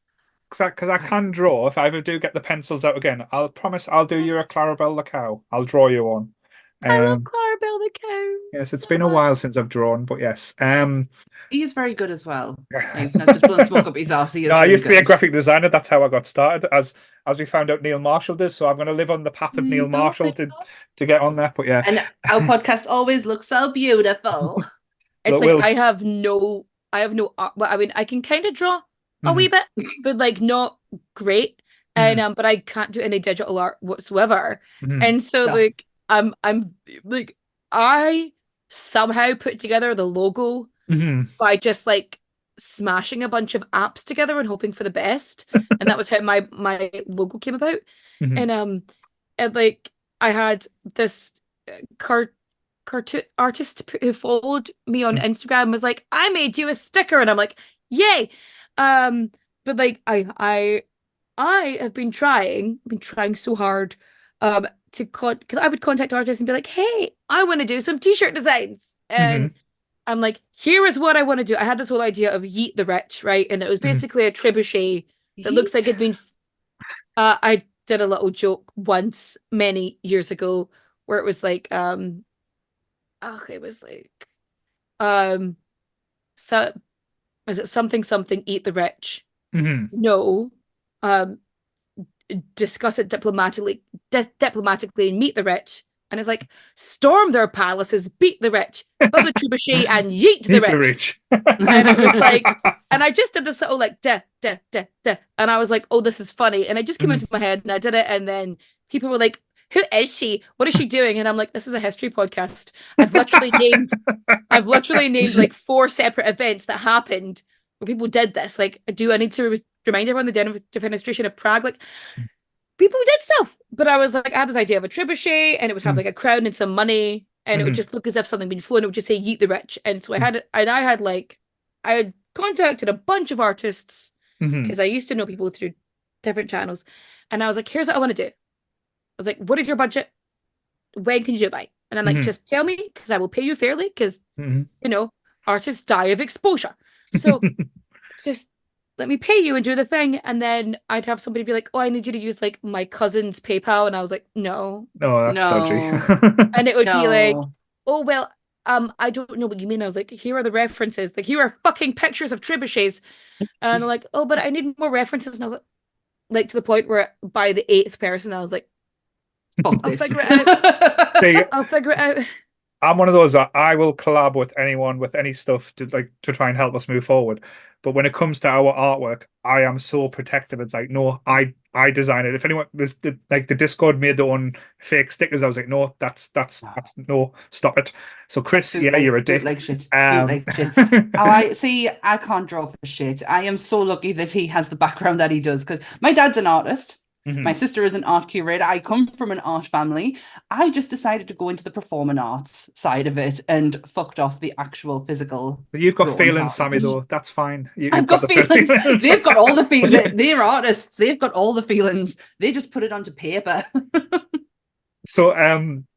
S7: because I can draw. If I ever do get the pencils out again, I'll promise I'll do you a Clarabelle the cow. I'll draw you one.
S8: I love
S7: Um,
S8: Clarabelle the cow.
S7: yes, it's
S8: so
S7: been a
S8: much.
S7: while since I've drawn, but yes.
S9: He is very good as well. Like, not just blowing smoke up his arse. He is
S7: No, I
S9: really
S7: used to be a
S9: good.
S7: graphic designer. That's how I got started, as we found out Neil Marshall does. So I'm going to live on the path of Neil Marshall to get on there. But yeah,
S9: And our podcast always looks so beautiful.
S8: It's
S7: Well,
S8: like
S7: we'll-
S8: I have no art. Well, I mean, I can kind of draw a wee bit, but like not great. And but I can't do any digital art whatsoever. And so
S9: No.
S8: like I'm like I somehow put together the logo by just like smashing a bunch of apps together and hoping for the best. And that was how my logo came about. And like I had this cartoon artist who followed me on Instagram and was like, I made you a sticker, and I'm like, yay. But like I have been trying so hard to because I would contact artists and be like, hey, I want to do some t-shirt designs. And I'm like, here is what I want to do. I had this whole idea of Yeet the Rich, right? And it was basically a trebuchet that looks like it'd been I did a little joke once many years ago where it was like it was like so is it something eat the rich? No. Discuss it diplomatically and meet the rich. And it's like, storm their palaces, beat the rich, build a trebuchet and yeet the rich. And it was like, and I just did this little like da. And I was like, oh, this is funny. And it just came into my head and I did it. And then people were like, who is she? What is she doing? And I'm like, this is a history podcast. I've literally named like 4 separate events that happened where people did this. Like, do I need to remind everyone the defenestration of Prague? Like, people did stuff. But I was like, I had this idea of a trebuchet, and it would have like a crown and some money, and it would just look as if something had been flown. It would just say "Yeet the Rich." And so I had contacted a bunch of artists because I used to know people through different channels, and I was like, here's what I want to do. I was like, what is your budget? When can you do it by? And I'm like, just tell me, because I will pay you fairly, because you know, artists die of exposure. So just let me pay you and do the thing. And then I'd have somebody be like, oh, I need you to use like my cousin's PayPal. And I was like, no.
S7: Oh, that's dodgy.
S8: And it would be like, oh, well, I don't know what you mean. I was like, here are the references. Like, here are fucking pictures of trebuchets. And they're like, oh, but I need more references. And I was like to the point where by the 8th person, I was like, I'll figure it out.
S7: See,
S8: I'll figure it out.
S7: I'm one of those that I will collab with anyone with any stuff to try and help us move forward. But when it comes to our artwork, I am so protective. It's like, no, I design it. If anyone, the Discord made their own fake stickers, I was like, no, that's no, stop it. So Chris, yeah, you're a dick.
S9: Like shit. Like shit. I can't draw for shit. I am so lucky that he has the background that he does, because my dad's an artist. My sister is an art curator. I come from an art family. I just decided to go into the performing arts side of it and fucked off the actual physical.
S7: But you've got feelings, Sammie, though. That's fine.
S9: I've got feelings. They've got all the feelings. They're artists. They've got all the feelings. They just put it onto paper.
S7: So,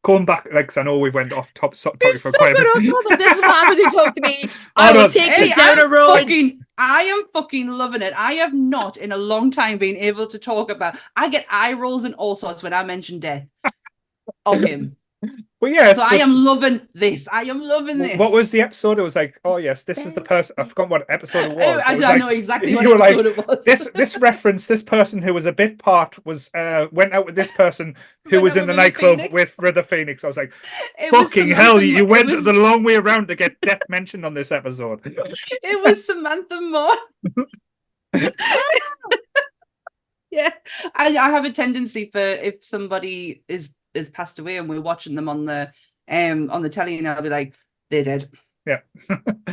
S7: going back, like, 'cause I know we went off topic for
S8: You're so
S7: quite a
S8: good
S7: bit.
S8: off topic. This is what happens when you talk to me. I will take you down a road.
S9: I am fucking loving it. I have not in a long time been able to talk about. I get eye rolls and all sorts when I mention death of him.
S7: But yes,
S9: so I am loving this. I am loving this.
S7: What was the episode? It was like, oh yes, this is the person. I forgot what episode it was.
S9: I don't know exactly what
S7: you were
S9: episode
S7: like,
S9: it was.
S7: This reference, this person who was a bit part was went out with this person who was in the nightclub with River Phoenix. I was like, fucking hell, you went the long way around to get death mentioned on this episode.
S9: It was Samantha Moore. Yeah, I have a tendency for, if somebody is passed away and we're watching them on the telly, and I'll be like, they're dead.
S7: Yeah.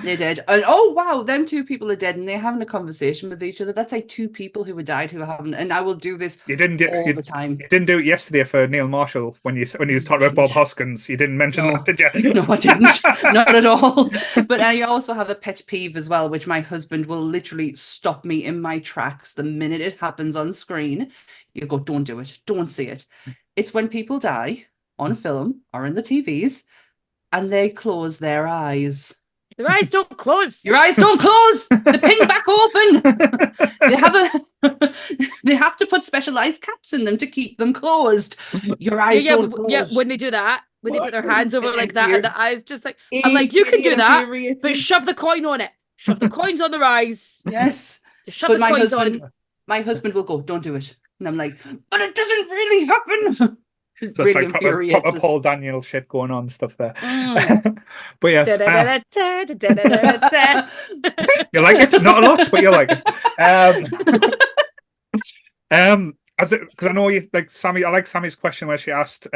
S9: They're dead. And oh wow, them 2 people are dead and they're having a conversation with each other. That's like 2 people who were died who are having, and I will do this all the time.
S7: You didn't do it yesterday for Neil Marshall when you was talking about Bob Hoskins. You didn't mention that, did you?
S9: No, I didn't. Not at all. But I also have a pet peeve as well, which my husband will literally stop me in my tracks the minute it happens on screen. You go, don't do it. Don't see it. It's when people die on film or in the TVs and they close their eyes.
S8: Their eyes don't close.
S9: Your eyes don't close. They ping back open. They have to put specialized caps in them to keep them closed. Your eyes don't close.
S8: Yeah, when they do that, when they put their hands over
S9: It
S8: like that, and the eyes just like,
S9: It
S8: I'm like, you can do that,
S9: infuriates
S8: but
S9: me.
S8: shove the coin on it. Shove the coins on the rise.
S9: Yes.
S8: Just shove
S9: But
S8: the
S9: my
S8: coins
S9: husband,
S8: on.
S9: my husband will go, don't do it. And I'm like, but it doesn't really happen.
S7: So
S9: Really
S7: it's like proper
S9: infuriates us.
S7: Paul Daniel shit going on stuff there.
S8: Mm.
S7: But yes,
S8: Da-da-da-da-da-da-da-da.
S7: you like it? Not a lot, but you like it. As it, because I know you like Sammie. I like Sammie's question where she asked,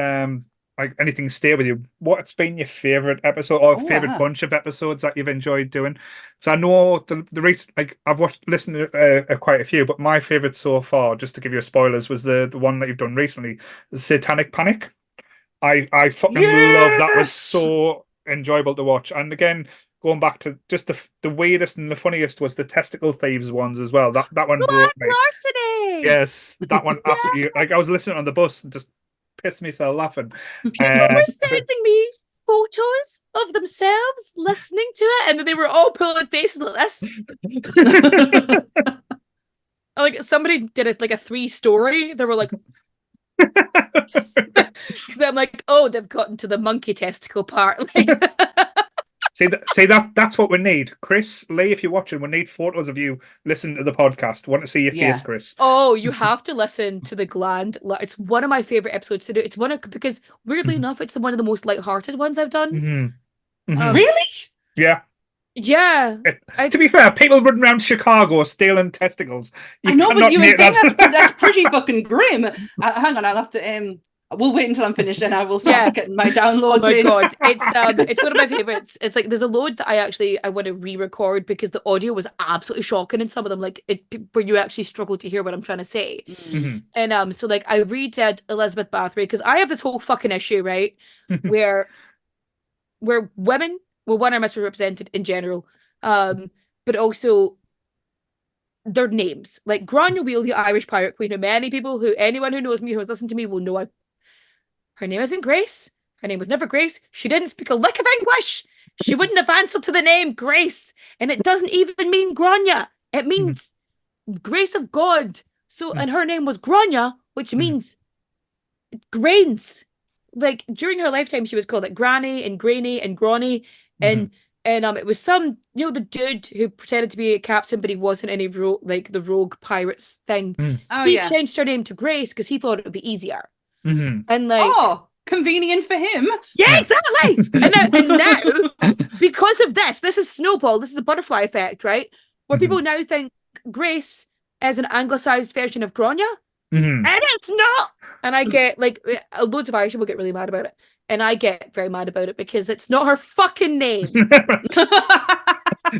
S7: like anything stay with you. What's been your favorite episode or favorite bunch of episodes that you've enjoyed doing? So I know the recent, like I've listened to quite a few, but my favorite so far, just to give you spoilers, was the one that you've done recently, the Satanic Panic. I fucking love that. Was so enjoyable to watch. And again, going back to just the weirdest and the funniest was the testicle thieves ones as well. That one broke me.
S8: Larceny.
S7: Yes, that one absolutely. Like I was listening on the bus and just pissed myself laughing.
S8: People were sending me photos of themselves listening to it, and they were all pulling faces like this. Like somebody did it like a 3-story. They were like, because I'm like, oh, they've gotten to the monkey testicle part. Like,
S7: See that's what we need, Chris Lee. If you're watching, we need photos of you listening to the podcast. Want to see your face, Chris?
S8: oh, you have to listen to the gland. It's one of my favorite episodes to do. It's because weirdly enough, it's one of the most light-hearted ones I've done.
S9: Really?
S7: Yeah.
S8: Yeah.
S7: To be fair, people running around Chicago stealing testicles.
S9: I know, but you would
S7: make
S9: think that's pretty fucking grim. Hang on, I'll have to. We'll wait until I'm finished, and I will start getting my downloads.
S8: Oh my
S9: in.
S8: god, it's one of my favorites. It's like there's a load that I want to re-record because the audio was absolutely shocking in some of them, like where you actually struggle to hear what I'm trying to say. And so like I redid Elizabeth Bathory because I have this whole fucking issue, right, where women one are misrepresented in general, but also their names, like Grania Wheel, the Irish pirate queen, who anyone who knows me who has listened to me will know her name isn't Grace. Her name was never Grace. She didn't speak a lick of English. She wouldn't have answered to the name Grace. And it doesn't even mean Grania. It means grace of God. So, and her name was Grania, which means grains. Like during her lifetime, she was called like Granny and Granny and Granny. And it was some, the dude who pretended to be a captain, but he wasn't any the rogue pirates thing. He changed her name to Grace because he thought it would be easier. And like,
S9: convenient for him.
S8: Yeah, exactly. and now, because of this is snowball. This is a butterfly effect, right? Where people now think Grace is an anglicized version of Grania, and it's not. And I get like loads of Irish people get really mad about it. And I get very mad about it because it's not her fucking name.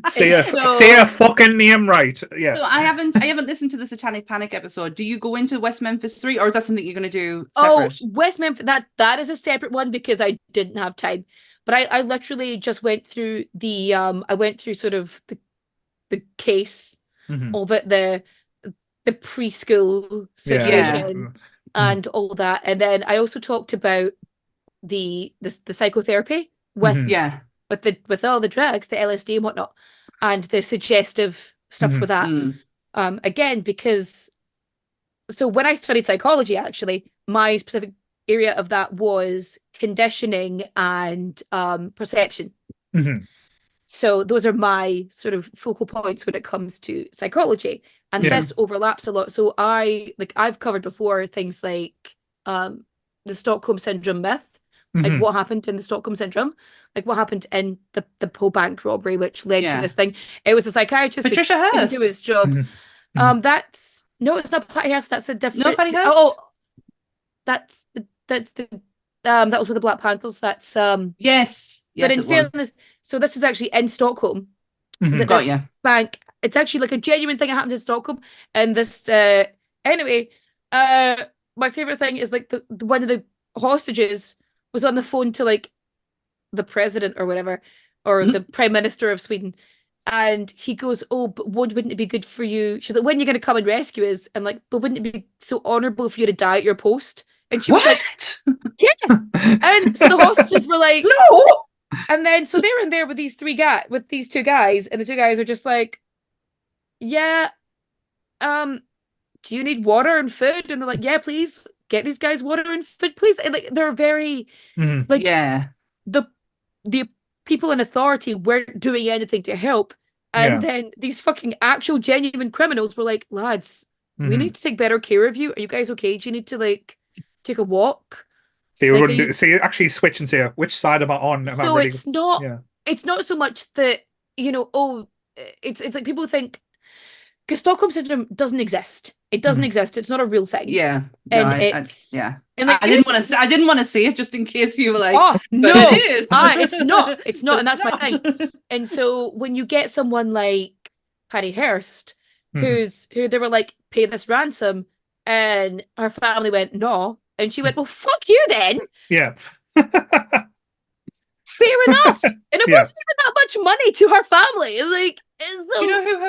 S7: Say her fucking name right. Yes.
S9: So I haven't listened to the Satanic Panic episode. Do you go into West Memphis 3, or is that something you're going to do separate?
S8: Oh, West Memphis, that is a separate one because I didn't have time. But I literally just went through sort of the case of it, the preschool situation and all that. And then I also talked about the psychotherapy with all the drugs, the LSD and whatnot, and the suggestive stuff with that. Again, because so when I studied psychology, actually, my specific area of that was conditioning and perception. So those are my sort of focal points when it comes to psychology, and this overlaps a lot. So I've covered before things like the Stockholm syndrome myth. Like what happened in the Stockholm syndrome, like what happened in the Poe bank robbery, which led to this thing. It was a psychiatrist
S9: Patricia
S8: who
S9: Hearst.
S8: didn't do his job. It's not Patty Hearst. That's a different.
S9: No, Patty Hearst.
S8: That was with the Black Panthers. That's
S9: yes.
S8: But in fairness, so this is actually in Stockholm.
S9: Got you.
S8: Bank. It's actually like a genuine thing that happened in Stockholm. And this anyway, my favorite thing is like one of the hostages was on the phone to like the president or whatever, or the prime minister of Sweden, and he goes, "Oh, but wouldn't it be good for you? She's like, when are you going to come and rescue us?" And like, but wouldn't it be so honourable for you to die at your post? And she was like, "Yeah." And so the hostages were like, "No." And then so they're in there with these two guys, and the two guys are just like, "Yeah, do you need water and food?" And they're like, "Yeah, please." get these guys water and food, please? And, like, they're very like the people in authority weren't doing anything to help, and then these fucking actual genuine criminals were like, lads, we need to take better care of you. Are you guys okay? Do you need to like take a walk?
S7: So you actually switch and say, which side am I on?
S8: So it's not so much that, you know, it's like people think, because Stockholm syndrome doesn't exist. It doesn't exist. It's not a real thing.
S9: Yeah.
S8: And And like,
S9: I didn't want to say it just in case you were like,
S8: oh no,
S9: it is.
S8: It's not, and that's my thing. And so when you get someone like Patty Hearst, who they were like, pay this ransom, and her family went no, and she went, well, fuck you then.
S7: Yeah.
S8: Fair enough. And it wasn't even that much money to her family. Like, so...
S9: Do you know who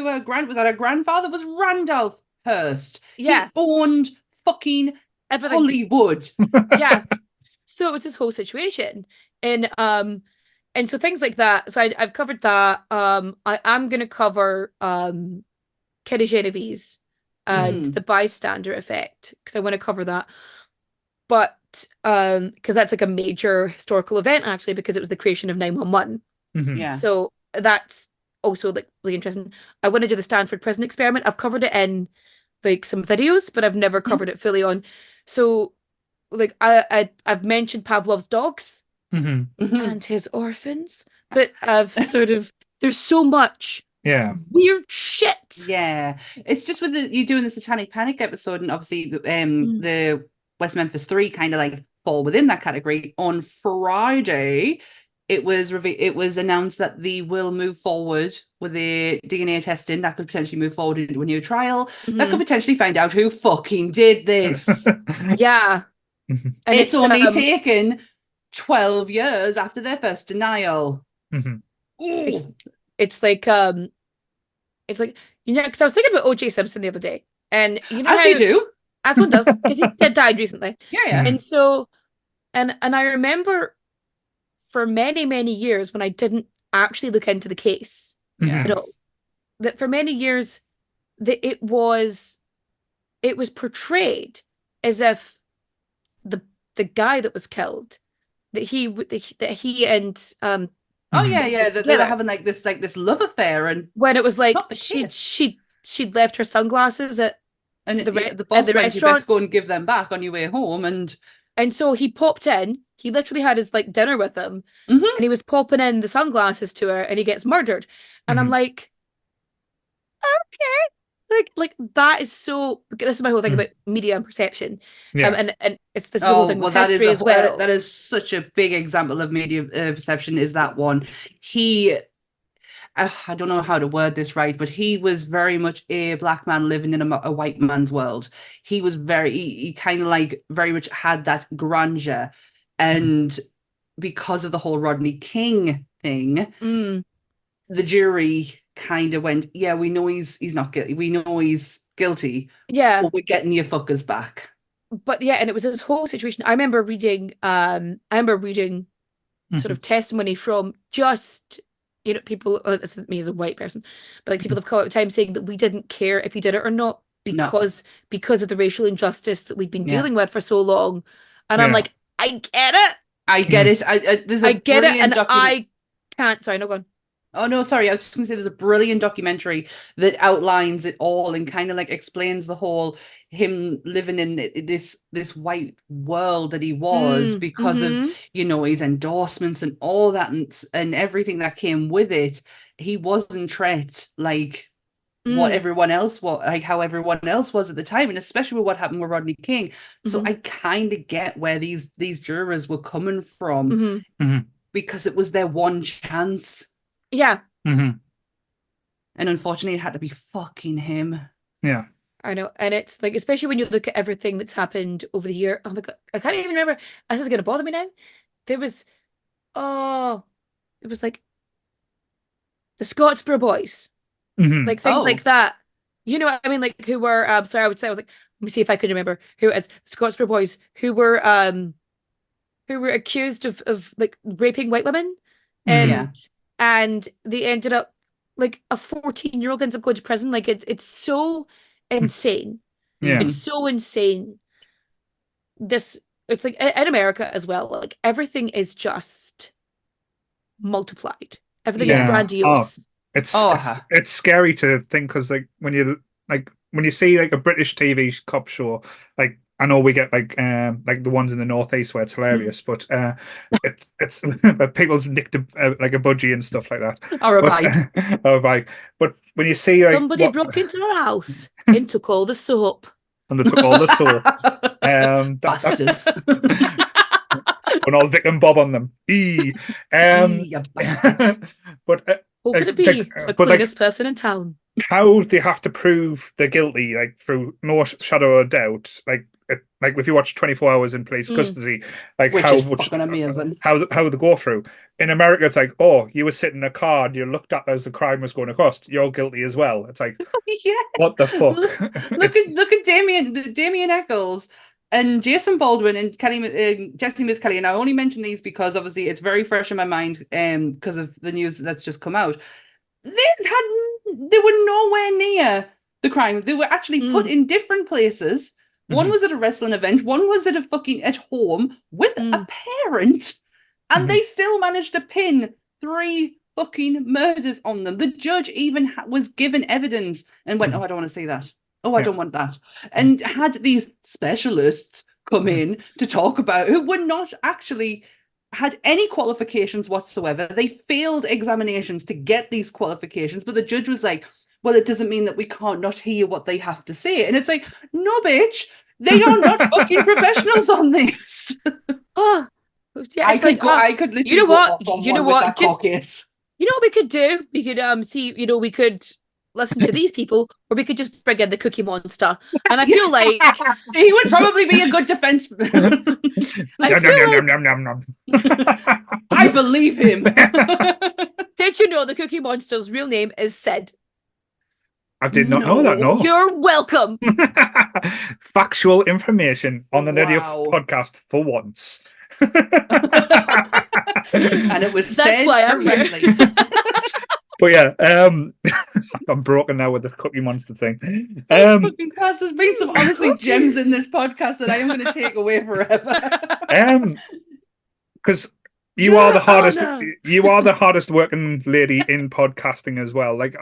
S9: her grandfather was? Randolph Hearst.
S8: Yeah.
S9: He owned fucking
S8: everything.
S9: Hollywood.
S8: Yeah. So it was this whole situation. And so things like that. So I've covered that. I am gonna cover Kitty Genovese and the bystander effect, because I want to cover that. But because that's like a major historical event, actually, because it was the creation of 911.
S9: Yeah.
S8: So that's also like really interesting. I want to do the Stanford prison experiment. I've covered it in like some videos, but I've never covered it fully on. So like I've mentioned Pavlov's dogs and his orphans, but I've sort of, there's so much weird shit.
S9: Yeah. It's just with you doing the Satanic Panic episode, and obviously the West Memphis 3 kind of like fall within that category. On Friday, it was announced that they will move forward with the DNA testing that could potentially move forward into a new trial that could potentially find out who fucking did this.
S8: Yeah. And
S9: it's only taken 12 years after their first denial.
S8: It's like it's like, you know, because I was thinking about O.J. Simpson the other day, and you know,
S9: as you do,
S8: as one does, because he died recently.
S9: Yeah.
S8: And so, and I remember for many, many years when I didn't actually look into the case at all, that for many years that it was portrayed as if the guy that was killed, that he and
S9: they were having like this love affair, and
S8: when it was like she'd left her sunglasses at
S9: the boss went, you best go and give them back on your way home,
S8: and so he popped in. He literally had his like dinner with them, and he was popping in the sunglasses to her, and he gets murdered. And I'm like, okay, like that is so. This is my whole thing about media and perception, and it's this whole thing with history as well.
S9: That is such a big example of media perception. Is that one? I don't know how to word this right, but he was very much a black man living in a white man's world. He was he kind of like very much had that grandeur. And because of the whole Rodney King thing, the jury kind of went, yeah, we know he's not guilty. We know he's guilty.
S8: Yeah.
S9: But we're getting your fuckers back.
S8: But yeah, and it was this whole situation. I remember reading sort of testimony from just, you know, people, this is me as a white person, but like people have come out of time saying that we didn't care if he did it or not because of the racial injustice that we've been dealing with for so long. And I'm like, I get it.
S9: I get it. I
S8: get it, and I can't. Sorry, no, go on.
S9: Oh no, sorry. I was just going to say there's a brilliant documentary that outlines it all and kind of like explains the whole him living in this white world that he was because of, you know, his endorsements and all that and everything that came with it. He wasn't treated like what everyone else was, like how everyone else was at the time, and especially with what happened with Rodney King. So I kind of get where these jurors were coming from because it was their one chance.
S8: Yeah.
S9: And unfortunately, it had to be fucking him.
S7: Yeah.
S8: I know. And it's like, especially when you look at everything that's happened over the year. Oh my God. I can't even remember. This is going to bother me now. It was like the Scottsboro Boys. Like things like that. You know what I mean? Like who were, I was like, let me see if I could remember who it is. Scottsboro Boys who were accused of like raping white women. And they ended up, like, a 14-year-old ends up going to prison. Like, it's so insane.
S7: Yeah.
S8: It's so insane. this, it's like in America as well, like everything is just multiplied. Everything is
S7: Yeah.
S8: grandiose.
S7: It's scary to think, because when you see like a British TV cop show, like I know we get like the ones in the Northeast where it's hilarious, but it's people's nicked like a budgie and stuff like that.
S9: Or a
S7: But,
S9: bike.
S7: or a bike. But when you see like
S8: Somebody broke into our house and took all the soap.
S7: and they took all the soap,
S9: Bastards.
S7: and all Vic and Bob on them.
S9: You bastards.
S7: But
S8: Who could it be? The cleanest person in town.
S7: how they have to prove they're guilty, like through no shadow of doubt, like if you watch 24 Hours in Police Custody, like
S9: Which
S7: how
S9: is
S7: much
S9: fucking amazing.
S7: how they go through. In America, it's like, oh, you were sitting in a car and you looked at as the crime was going to cost, you're guilty as well. It's like,
S9: Yeah.
S7: what the fuck?
S9: Look at Damien Eccles and Jason Baldwin and Jesse Miss Kelly. And I only mention these because obviously it's very fresh in my mind because of the news that's just come out. They were nowhere near the crime. They were actually put in different places. One was at a wrestling event, one was at at home with a parent, and they still managed to pin 3 fucking murders on them. The judge even was given evidence and went, "Oh, I don't want to see that. Oh, I don't want that," and had these specialists come in to talk about who were not actually had any qualifications whatsoever. They failed examinations to get these qualifications, but the judge was like, well, it doesn't mean that we can't not hear what they have to say. And it's like, no, bitch, they are not fucking professionals on this.
S8: Oh, yeah,
S9: I could literally
S8: you know what? You know what?
S9: Just,
S8: you know what we could do? We could see, we could listen to these people, or we could just bring in the Cookie Monster. And I feel like
S9: he would probably be a good defense. I believe him.
S8: Did you know the Cookie Monster's real name is Sid?
S7: I did not know that, no.
S8: You're welcome.
S7: Factual information on the Nerdy
S9: Wow.
S7: podcast for once.
S9: And it was
S8: That's
S9: said
S8: why I'm here.
S9: correctly.
S7: But yeah, I'm broken now with the Cookie Monster thing.
S9: Fucking class, there's been some honestly gems in this podcast that I am going to take away forever.
S7: Because you are the hardest working lady in podcasting as well. Like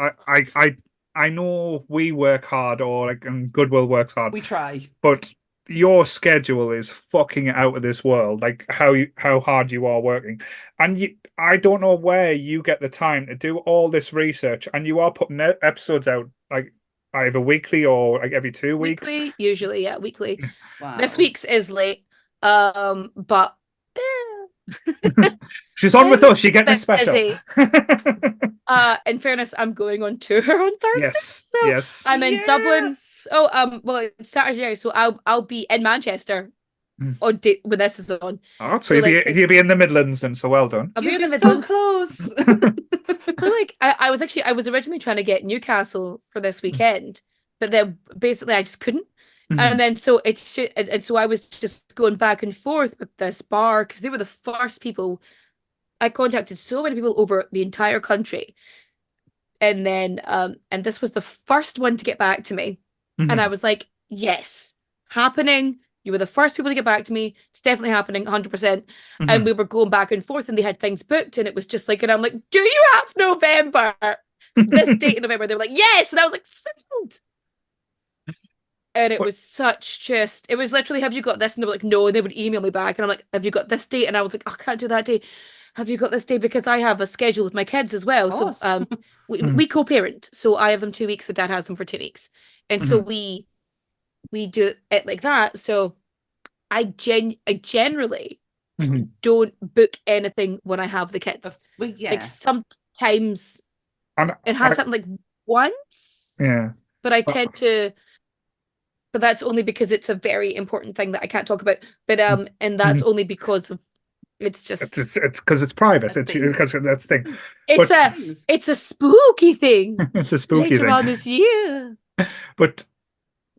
S7: I know we work hard, or like, and Goodwill works hard.
S9: We try,
S7: but your schedule is fucking out of this world. Like how hard you are working, and I don't know where you get the time to do all this research. And you are putting episodes out like either weekly or like every 2 weeks.
S8: Weekly, usually, yeah, weekly.
S9: Wow.
S8: This week's is late, but
S7: She's on with us. You're getting a special.
S8: In fairness, I'm going on tour on Thursday.
S7: Yes,
S8: so
S7: yes.
S8: I'm in Dublin. Oh, well, it's Saturday, so I'll be in Manchester when this is on.
S7: Oh, so you'll be in the Midlands then. So well done.
S8: I'll be in the
S9: so
S8: Midlands.
S9: close.
S8: But like, I was originally trying to get Newcastle for this weekend, but then basically I just couldn't. And then so so I was just going back and forth with this bar because they were the first people. I contacted so many people over the entire country, and then and this was the first one to get back to me, and I was like, yes, happening. You were the first people to get back to me. It's definitely happening, 100%. And we were going back and forth, and they had things booked, and it was just like, and I'm like, do you have November? This date in November? They were like, yes, and I was like, sold. And it was it was literally, have you got this? And they were like, no. And they would email me back. And I'm like, have you got this date? And I was like, I can't do that day. Have you got this day? Because I have a schedule with my kids as well. So we co-parent. So I have them 2 weeks. The dad has them for 2 weeks. And so we do it like that. So I generally don't book anything when I have the kids.
S9: Well, yeah.
S8: Like sometimes it has happened like once.
S7: Yeah.
S8: But I tend to... But that's only because it's a very important thing that I can't talk about. But and that's only because of it's just
S7: it's because it's private. It's because that's the thing.
S8: It's a spooky thing.
S7: It's a spooky
S8: later
S7: thing
S8: on this year.
S7: But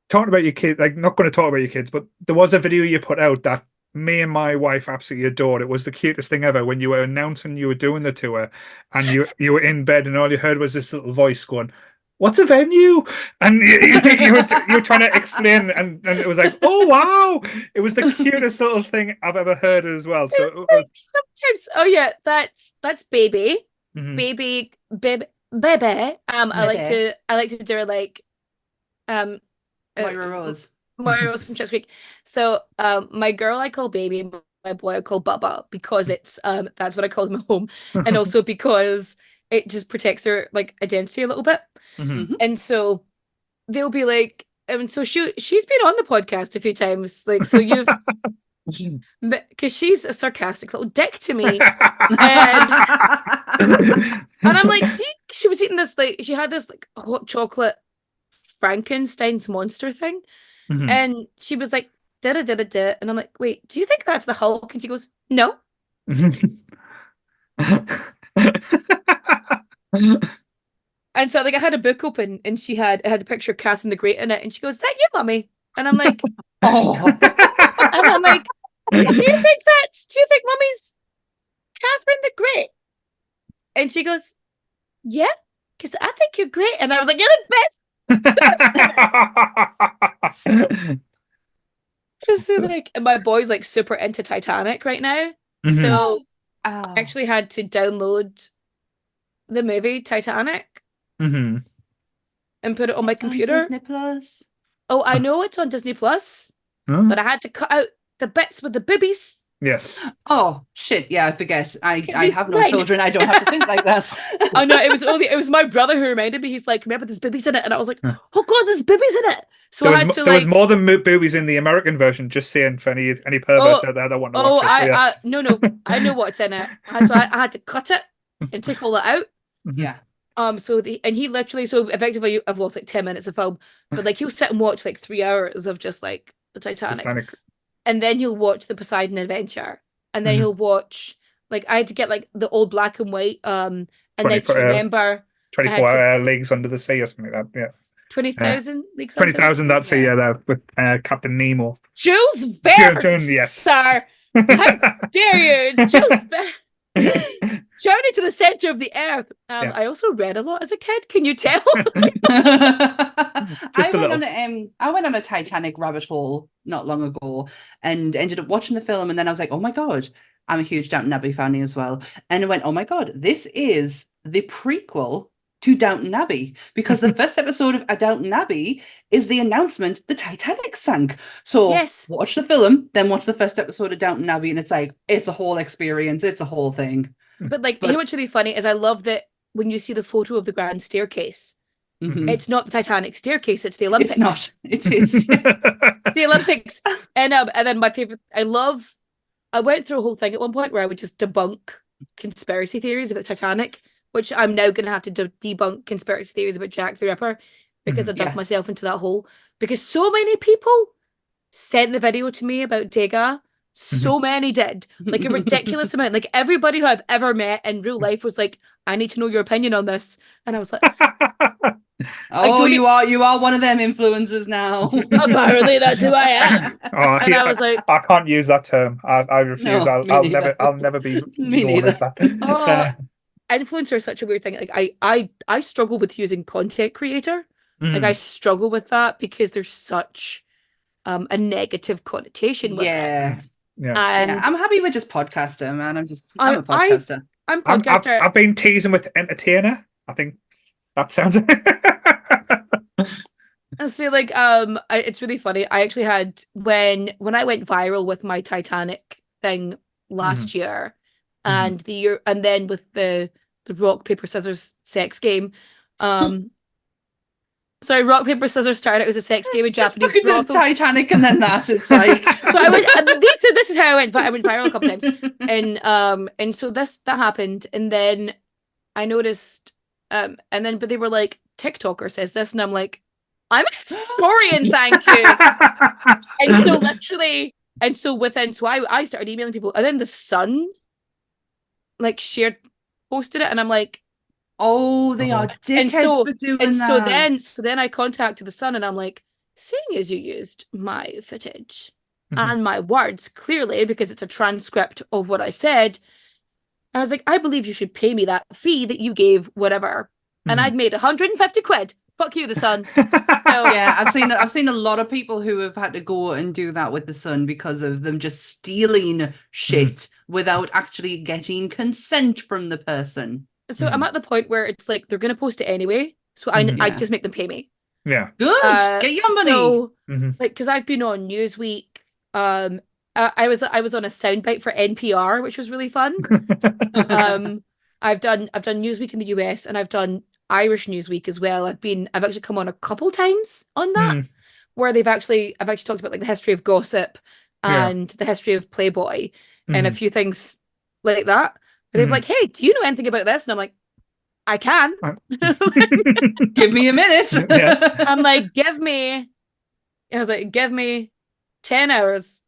S7: talking about your kids, like not going to talk about your kids, but there was a video you put out that me and my wife absolutely adored. It was the cutest thing ever when you were announcing you were doing the tour, and you were in bed, and all you heard was this little voice going, what's a venue? And you were trying to explain, and it was like, oh wow, it was the cutest little thing I've ever heard as well. So
S8: It's like sometimes, oh yeah, that's baby,
S7: Mhm.
S8: baby, baby, baby. I like to do it like
S9: Moira Rose.
S8: Moira Rose from Schitt's Creek. So my girl I call baby, my boy I call Bubba because it's that's what I call them at home, and also because it just protects their like identity a little bit.
S7: Mhm.
S8: And so they'll be like, and so she's been on the podcast a few times, like so you've because she's a sarcastic little dick to me, and I'm like, she was eating this like she had this like hot chocolate Frankenstein's monster thing,
S7: Mhm.
S8: and she was like, da da da da da, and I'm like, wait, do you think that's the Hulk? And she goes, no. And so like I had a book open and it had a picture of Catherine the Great in it, and she goes, is that you, mummy? And I'm like, oh. And I'm like, do you think mummy's Catherine the Great? And she goes, yeah, because I think you're great. And I was like, you're the best. So like, and my boy's like super into Titanic right now.
S7: Mhm.
S8: So I actually had to download the movie Titanic
S7: Mhm.
S8: and put it on my computer.
S9: Disney Plus.
S8: Oh, I know it's on Disney Plus,
S7: Oh,
S8: but I had to cut out the bits with the boobies.
S7: yes.
S9: Oh shit! Yeah, I forget. I
S8: It's
S9: have no
S8: like-
S9: children. I don't have to think like that.
S8: Oh no, it was my brother who reminded me. He's like, remember there's boobies in it, and I was like,
S7: Huh.
S8: oh god, there's boobies in it. So
S7: There
S8: I
S7: was,
S8: had to
S7: there was
S8: like,
S7: more than boobies in the American version. Just saying for any perverts out there that want to
S8: oh,
S7: watch it. So, yeah.
S8: no, I know what's in it. So I had to cut it and take all that out.
S9: Yeah.
S8: So he literally, so effectively, I've lost like 10 minutes of film, but like he'll sit and watch like 3 hours of just like the Titanic,
S7: Titanic.
S8: and then he'll watch the Poseidon Adventure, and then
S7: Mhm.
S8: he'll watch like I had to get like the old black and white, and then
S7: 24
S8: to remember
S7: 24 leagues under the sea or something like that. Yeah.
S8: 20,000 leagues under the
S7: 20,000, that's
S8: sea.
S7: it, yeah, there with Captain Nemo.
S8: Jules Verne,
S7: Yes.
S8: sir. How dare you, Jules Verne? Journey to the center of the earth.
S7: Yes.
S8: I also read a lot as a kid. Can you tell?
S9: I
S7: a
S9: went on a Titanic rabbit hole not long ago and ended up watching the film, and then I was like, oh my god, I'm a huge Downton Abbey fan as well. And I went, oh my god, this is the prequel to Downton Abbey, because the first episode of Downton Abbey is the announcement the Titanic sank. So
S8: Yes.
S9: watch the film, then watch the first episode of Downton Abbey, and it's like, it's a whole experience, it's a whole thing.
S8: But like,
S9: But-
S8: you know what's really funny is I love that when you see the photo of the grand staircase,
S9: Mhm.
S8: it's not the Titanic staircase, it's the Olympics.
S9: It's not. It is.
S8: The Olympics. And then my favorite, I went through a whole thing at one point where I would just debunk conspiracy theories about Titanic, which I'm now going to have to debunk conspiracy theories about Jack the Ripper, because I dug
S9: Yeah.
S8: myself into that hole. Because so many people sent the video to me about Degas. So many did. Like a ridiculous amount. Like everybody who I've ever met in real life was like, I need to know your opinion on this. And I was like,
S9: Oh,
S8: don't
S9: you are one of them influencers now.
S8: apparently that's who I am.
S7: Oh,
S8: And I was like,
S7: I can't use that term. I refuse.
S9: No, me
S7: I'll
S9: neither.
S7: never be
S9: Me
S7: known as that.
S8: oh, influencer is such a weird thing. Like I struggle with using content creator. Like I struggle with that because there's such a negative connotation with it.
S9: Yeah.
S7: yeah.
S8: And
S9: Yeah, I'm happy with just podcaster, man. I'm a
S8: I-
S9: podcaster.
S8: I'm
S7: I've
S8: podcaster.
S7: I've been teasing with entertainer. I think that sounds.
S8: So like it's really funny. I actually had when I went viral with my Titanic thing last year, and the year, and then with the rock paper scissors sex game. Sorry, rock paper scissors started out as a sex game in Japanese
S9: Fucking the
S8: brothels.
S9: Titanic, and then that. It's like
S8: So I went. This is how I went viral a couple times, and so that happened, and then I noticed, and then but they were like, TikToker says this, and I'm like, I'm a historian, thank you. And so literally, and so I started emailing people, and then the Sun like posted it, and I'm like,
S9: oh, they are
S8: and
S9: dickheads for doing
S8: and
S9: that.
S8: so then I contacted the Sun, and I'm like, seeing as you used my footage and my words clearly because it's a transcript of what I said, I was like, I believe you should pay me that fee that you gave, whatever. And I'd made 150 quid Fuck you, the sun.
S9: Yeah, I've seen a lot of people who have had to go and do that with the Sun because of them just stealing shit without actually getting consent from the person.
S8: So I'm at the point where it's like they're gonna post it anyway, so I just make them pay me.
S7: Yeah.
S9: Good. Get your money.
S8: So, like, because I've been on Newsweek. I was on a soundbite for NPR, which was really fun. I've done Newsweek in the US, and I've done Irish Newsweek as well. I've actually come on a couple times on that, where I've actually talked about like the history of gossip and the history of Playboy and a few things like that. And they're like, "Hey, do you know anything about this?" And I'm like, "I can."
S9: Give me a minute.
S8: I'm like, give me 10 hours.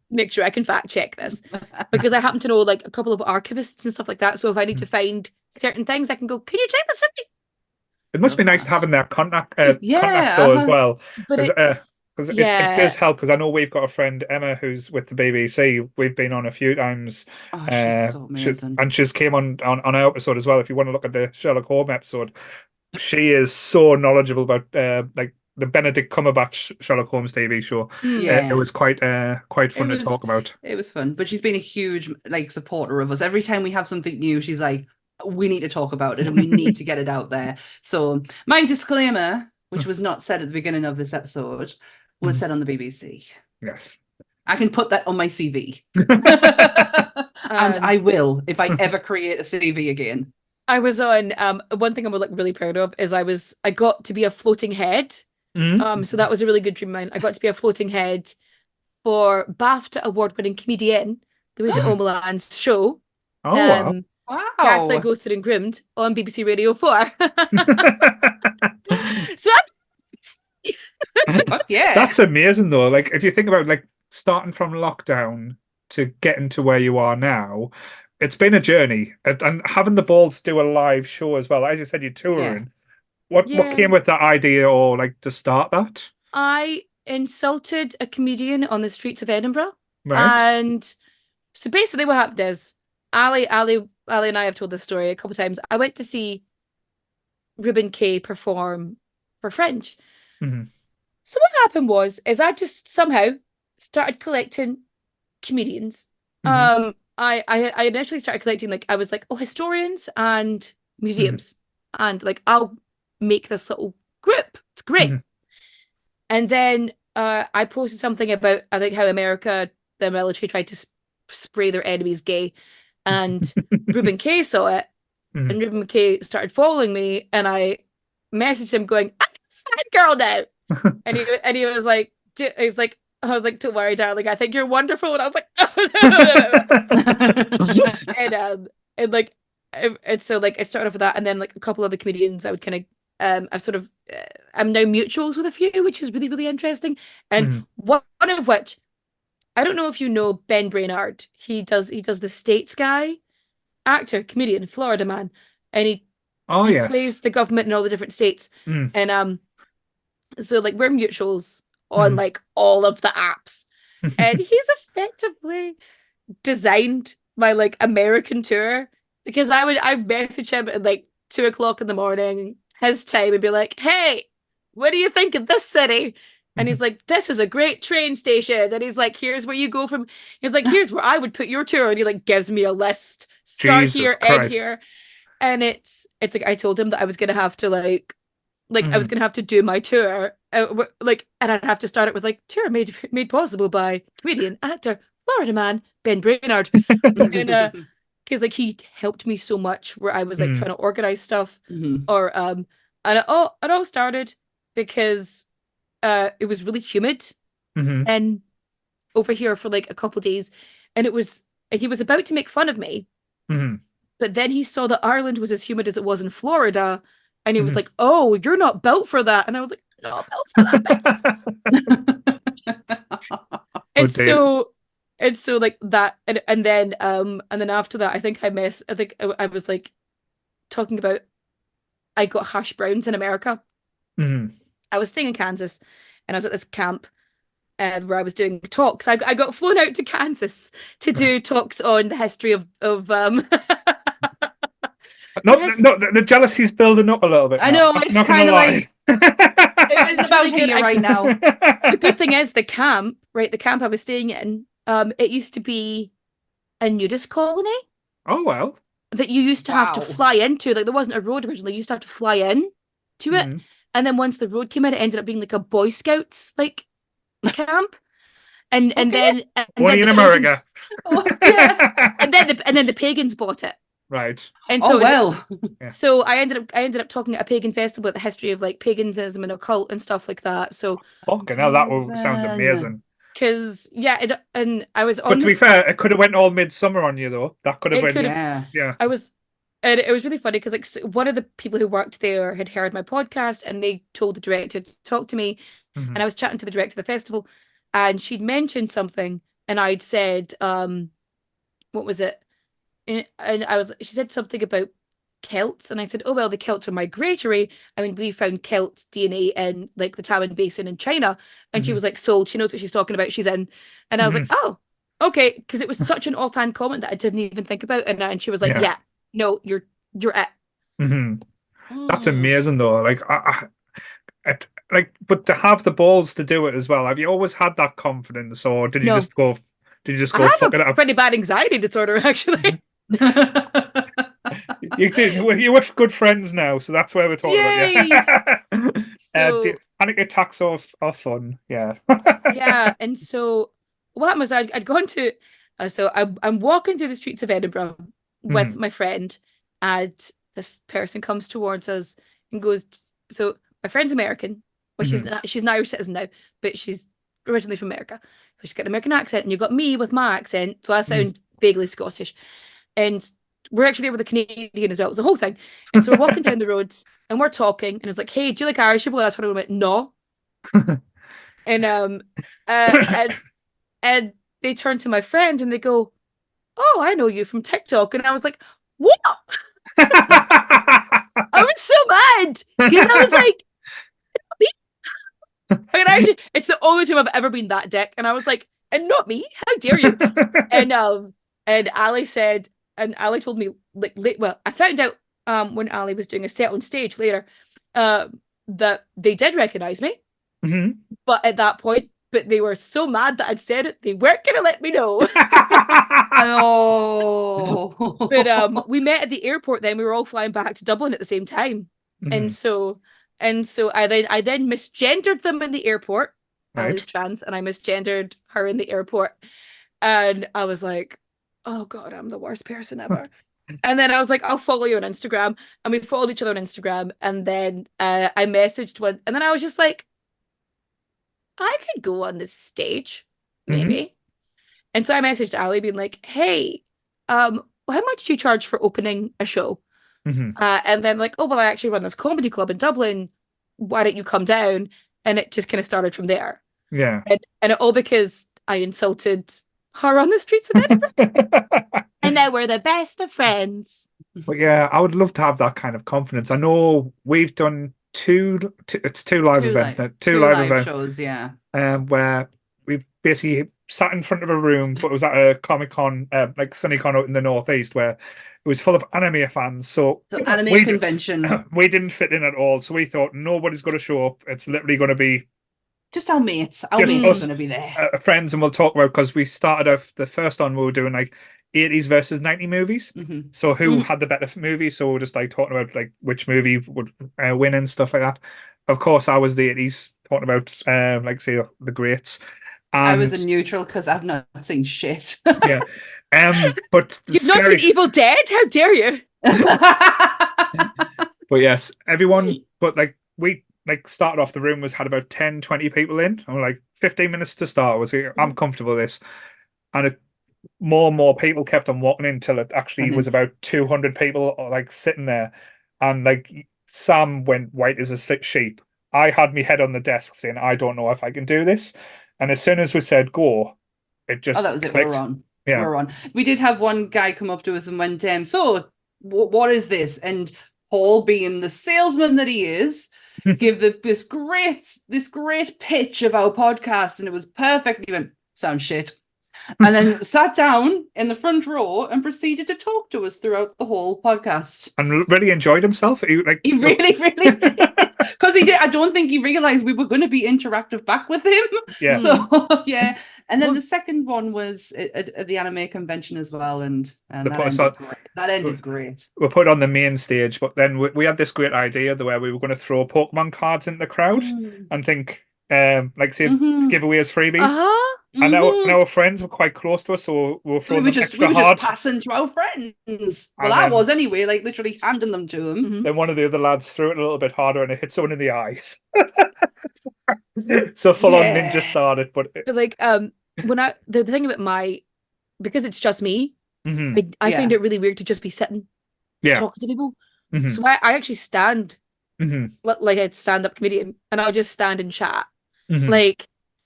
S8: Make sure I can fact check this, because I happen to know like a couple of archivists and stuff like that. So if I need to find certain things, I can go, "Can you check this for me?"
S7: It must be nice having their contact as well.
S8: But
S7: because it does help, because I know we've got a friend, Emma, who's with the BBC. We've been on a few times.
S9: She's so amazing.
S7: And she's came on our episode as well. If you want to look at the Sherlock Holmes episode, she is so knowledgeable about like the Benedict Cumberbatch Sherlock Holmes TV show. It was quite fun to talk about.
S9: It was fun, but she's been a huge like supporter of us. Every time we have something new, she's like, "We need to talk about it and we need to get it out there." So my disclaimer, which was not said at the beginning of this episode, was said on the BBC.
S7: Yes.
S9: I can put that on my CV. And I will, if I ever create a CV again.
S8: I was on one thing I'm like really proud of is I got to be a floating head. So that was a really good dream of mine. I got to be a floating head for BAFTA award-winning comedian. There was Omeland's show.
S7: Wow.
S8: Gaslight, Ghosted and Groomed on BBC Radio 4. So
S9: yeah.
S7: That's amazing though. Like if you think about like starting from lockdown to getting to where you are now, it's been a journey. And having the balls to do a live show as well. As you said, you're touring. What came with that idea, or like to start that?
S8: I insulted a comedian on the streets of Edinburgh.
S7: Right.
S8: And so basically what happened is Ali and I have told this story a couple of times. I went to see Ruben K perform for Fringe. So what happened was I just somehow started collecting comedians. I initially started collecting like I was like, historians and museums, and like I'll make this little group. It's great. And then I posted something about I think how America, the military, tried to spray their enemies gay, and Ruben K saw it, and Ruben K started following me, and I messaged him going, "I'm a fat girl now," and he was like, I was like, "Don't worry, darling. I think you're wonderful." And I was like, "Oh no." and so like it started off with that, and then like a couple of the comedians I would kind of I'm now mutuals with a few, which is really, really interesting. And one of which, I don't know if you know Ben Brainerd. He does the States guy, actor, comedian, Florida man, and he plays the government in all the different states. And so like we're mutuals on like all of the apps, and he's effectively designed my like American tour, because I message him at like 2:00 in the morning his time and be like, "Hey, what do you think of this city?" And he's like, "This is a great train station." And he's like, "Here's where you go from." He's like, "Here's where I would put your tour." And he like gives me a list. Start here, end here. And it's like I told him that I was gonna have to like I was gonna have to do my tour, and I'd have to start it with like tour made possible by comedian, actor, Florida man Ben Brainerd, and because like he helped me so much where I was like trying to organize stuff, or and it all started because it was really humid and over here for like a couple of days, and he was about to make fun of me, but then he saw that Ireland was as humid as it was in Florida, and he was like, "Oh, you're not built for that," and I was like, "Not built for that." And so like that, and then after that, I think I was like talking about I got hash browns in America. I was staying in Kansas, and I was at this camp where I was doing talks. I got flown out to Kansas to do talks on the history of
S7: No,
S8: Yes.
S7: no, the jealousy's building up a little bit.
S9: I
S7: now.
S9: know, it's
S7: Not gonna
S9: kinda
S7: lie.
S9: It's about
S8: really good.
S9: here right now.
S8: The good thing is the camp, right? The camp I was staying in, it used to be a nudist colony
S7: Oh well.
S8: that you used to have to
S9: Wow.
S8: fly into. Like there wasn't a road originally. You used to have to fly in to it.
S7: Mhm.
S8: And then once the road came in, it ended up being like a Boy Scouts like camp. And then
S7: Only in
S8: the
S7: America.
S8: pagans, yeah. and then the pagans bought it.
S7: Right.
S8: And so
S9: Oh well.
S8: so I ended up talking at a pagan festival about the history of like paganism and occult and stuff like that. So
S7: Fucking hell, sounds
S9: Amazing.
S7: amazing.
S8: because and I was on
S7: But to be fair, it could have went all midsummer on you though. That could have
S8: It
S7: been.
S8: could've-
S9: Yeah.
S7: Yeah.
S8: I was, and it was really funny because like one of the people who worked there had heard my podcast and they told the director to talk to me,
S7: Mhm.
S8: and I was chatting to the director of the festival, and she'd mentioned something, and I'd said, what was it? And she said something about Celts, and I said, oh well, the Celts are migratory. I mean, we found Celt DNA in like the Taman Basin in China, and she
S7: Mhm.
S8: was like, sold. She knows what she's talking about. She's in, and I was like, oh. Okay, because it was such an offhand comment that I didn't even think about, and she was like,
S7: Yeah.
S8: "Yeah, no, you're it."
S7: Mhm. That's
S8: Mm.
S7: amazing though. Like, but to have the balls to do it as well. Have you always had that confidence, or did you
S8: No.
S7: just go? Did you just
S8: I
S7: go
S8: have
S7: fuck it
S8: a
S7: up?
S8: pretty bad anxiety disorder, actually.
S7: You did. You're with good friends now, so that's where we're talking about. Yeah.
S8: So
S7: Panic attacks are fun. Yeah.
S8: yeah, and so what happened was I'd gone to, so I'm walking through the streets of Edinburgh with my friend, and this person comes towards us and goes, so my friend's American. Well, she's an Irish citizen now, but she's originally from America. So she's got an American accent, and you've got me with my accent, so I sound vaguely Scottish. And we're actually there with a Canadian as well. It was a whole thing. And so we're walking down the roads and we're talking, and it's like, hey, do you like Irish people? And I told her, I went, no. And and they turn to my friend and they go, oh, I know you from TikTok. And I was like, what? I was so mad because I was like, I mean, actually, it's the only time I've ever been that dick. And I was like, and not me, how dare you? And Ali said, and Ali told me like well, I found out when Ali was doing a set on stage later that they did recognize me. But at that point, but they were so mad that I'd said it, they weren't gonna let me know.
S9: Oh.
S8: But we met at the airport. Then we were all flying back to Dublin at the same time, and so I then misgendered them in the airport. Ali's trans, and I misgendered her in the airport, and I was like, oh god, I'm the worst person ever. And then I was like, I'll follow you on Instagram, and we followed each other on Instagram, and then I messaged one, and then I was just like, I could go on this stage, maybe. And so I messaged Ali being like, hey, how much do you charge for opening a show? And then like, oh, well, I actually run this comedy club in Dublin. Why don't you come down? And it just kind of started from there.
S7: Yeah.
S8: And it all because I insulted her on the streets of Edinburgh. And now we're the best of friends.
S7: But yeah, I would love to have that kind of confidence. I know we've done two live events now. Two live events
S9: shows, yeah.
S7: Where we've basically sat in front of a room, but it was at a Comic-Con, like SunnyCon out in the Northeast, where it was full of anime fans. So
S9: anime convention.
S7: We didn't fit in at all. So we thought nobody's going to show up. It's literally going to be
S9: just our mates. Our
S7: just
S9: mates are going to be there.
S7: Friends, and we'll talk about, because we started off the first one, we were doing like 80s versus 90 movies. So who had the better movies? So we're just like talking about like which movie would win and stuff like that. Of course, I was the 80s, talking about like say the greats. And
S9: I was a neutral because I've not seen shit.
S7: Yeah. But
S8: you've not seen Evil Dead? How dare you?
S7: But yes, everyone. But like we like started off, the room had about 10, 20 people in. And we're like 15 minutes to start. I was like, I'm comfortable with this, and more and more people kept on walking in until it actually was about 200 people like sitting there, and like Sam went white as a sheep. I had my head on the desk saying, I don't know if I can do this. And as soon as we said go, it just
S9: that was it.
S7: clicked.
S9: We're on.
S7: Yeah.
S9: We're on. We did have one guy come up to us and went, so what is this? And Paul, being the salesman that he is, give this great pitch of our podcast, and it was perfect. He went, sounds shit. and then sat down in the front row and proceeded to talk to us throughout the whole podcast.
S7: And really enjoyed himself. He
S9: really, really did. Because he did. I don't think he realised we were going to be interactive back with him.
S7: Yeah.
S9: So, yeah. And then the second one was at the anime convention as well. And that ended great.
S7: We're put on the main stage, but then we had this great idea where we were going to throw Pokemon cards in the crowd and think, giveaway as freebies. And our friends were quite close to us, so we were throwing them extra hard.
S9: We were just passing to our friends. Well, I was anyway, like literally handing them to them.
S7: Then one of the other lads threw it a little bit harder and it hit someone in the eyes. So full on ninja started. But
S8: like when the thing about because it's just me, I find it really weird to just be sitting talking to people. So I actually stand like a stand-up comedian, and I'll just stand and chat.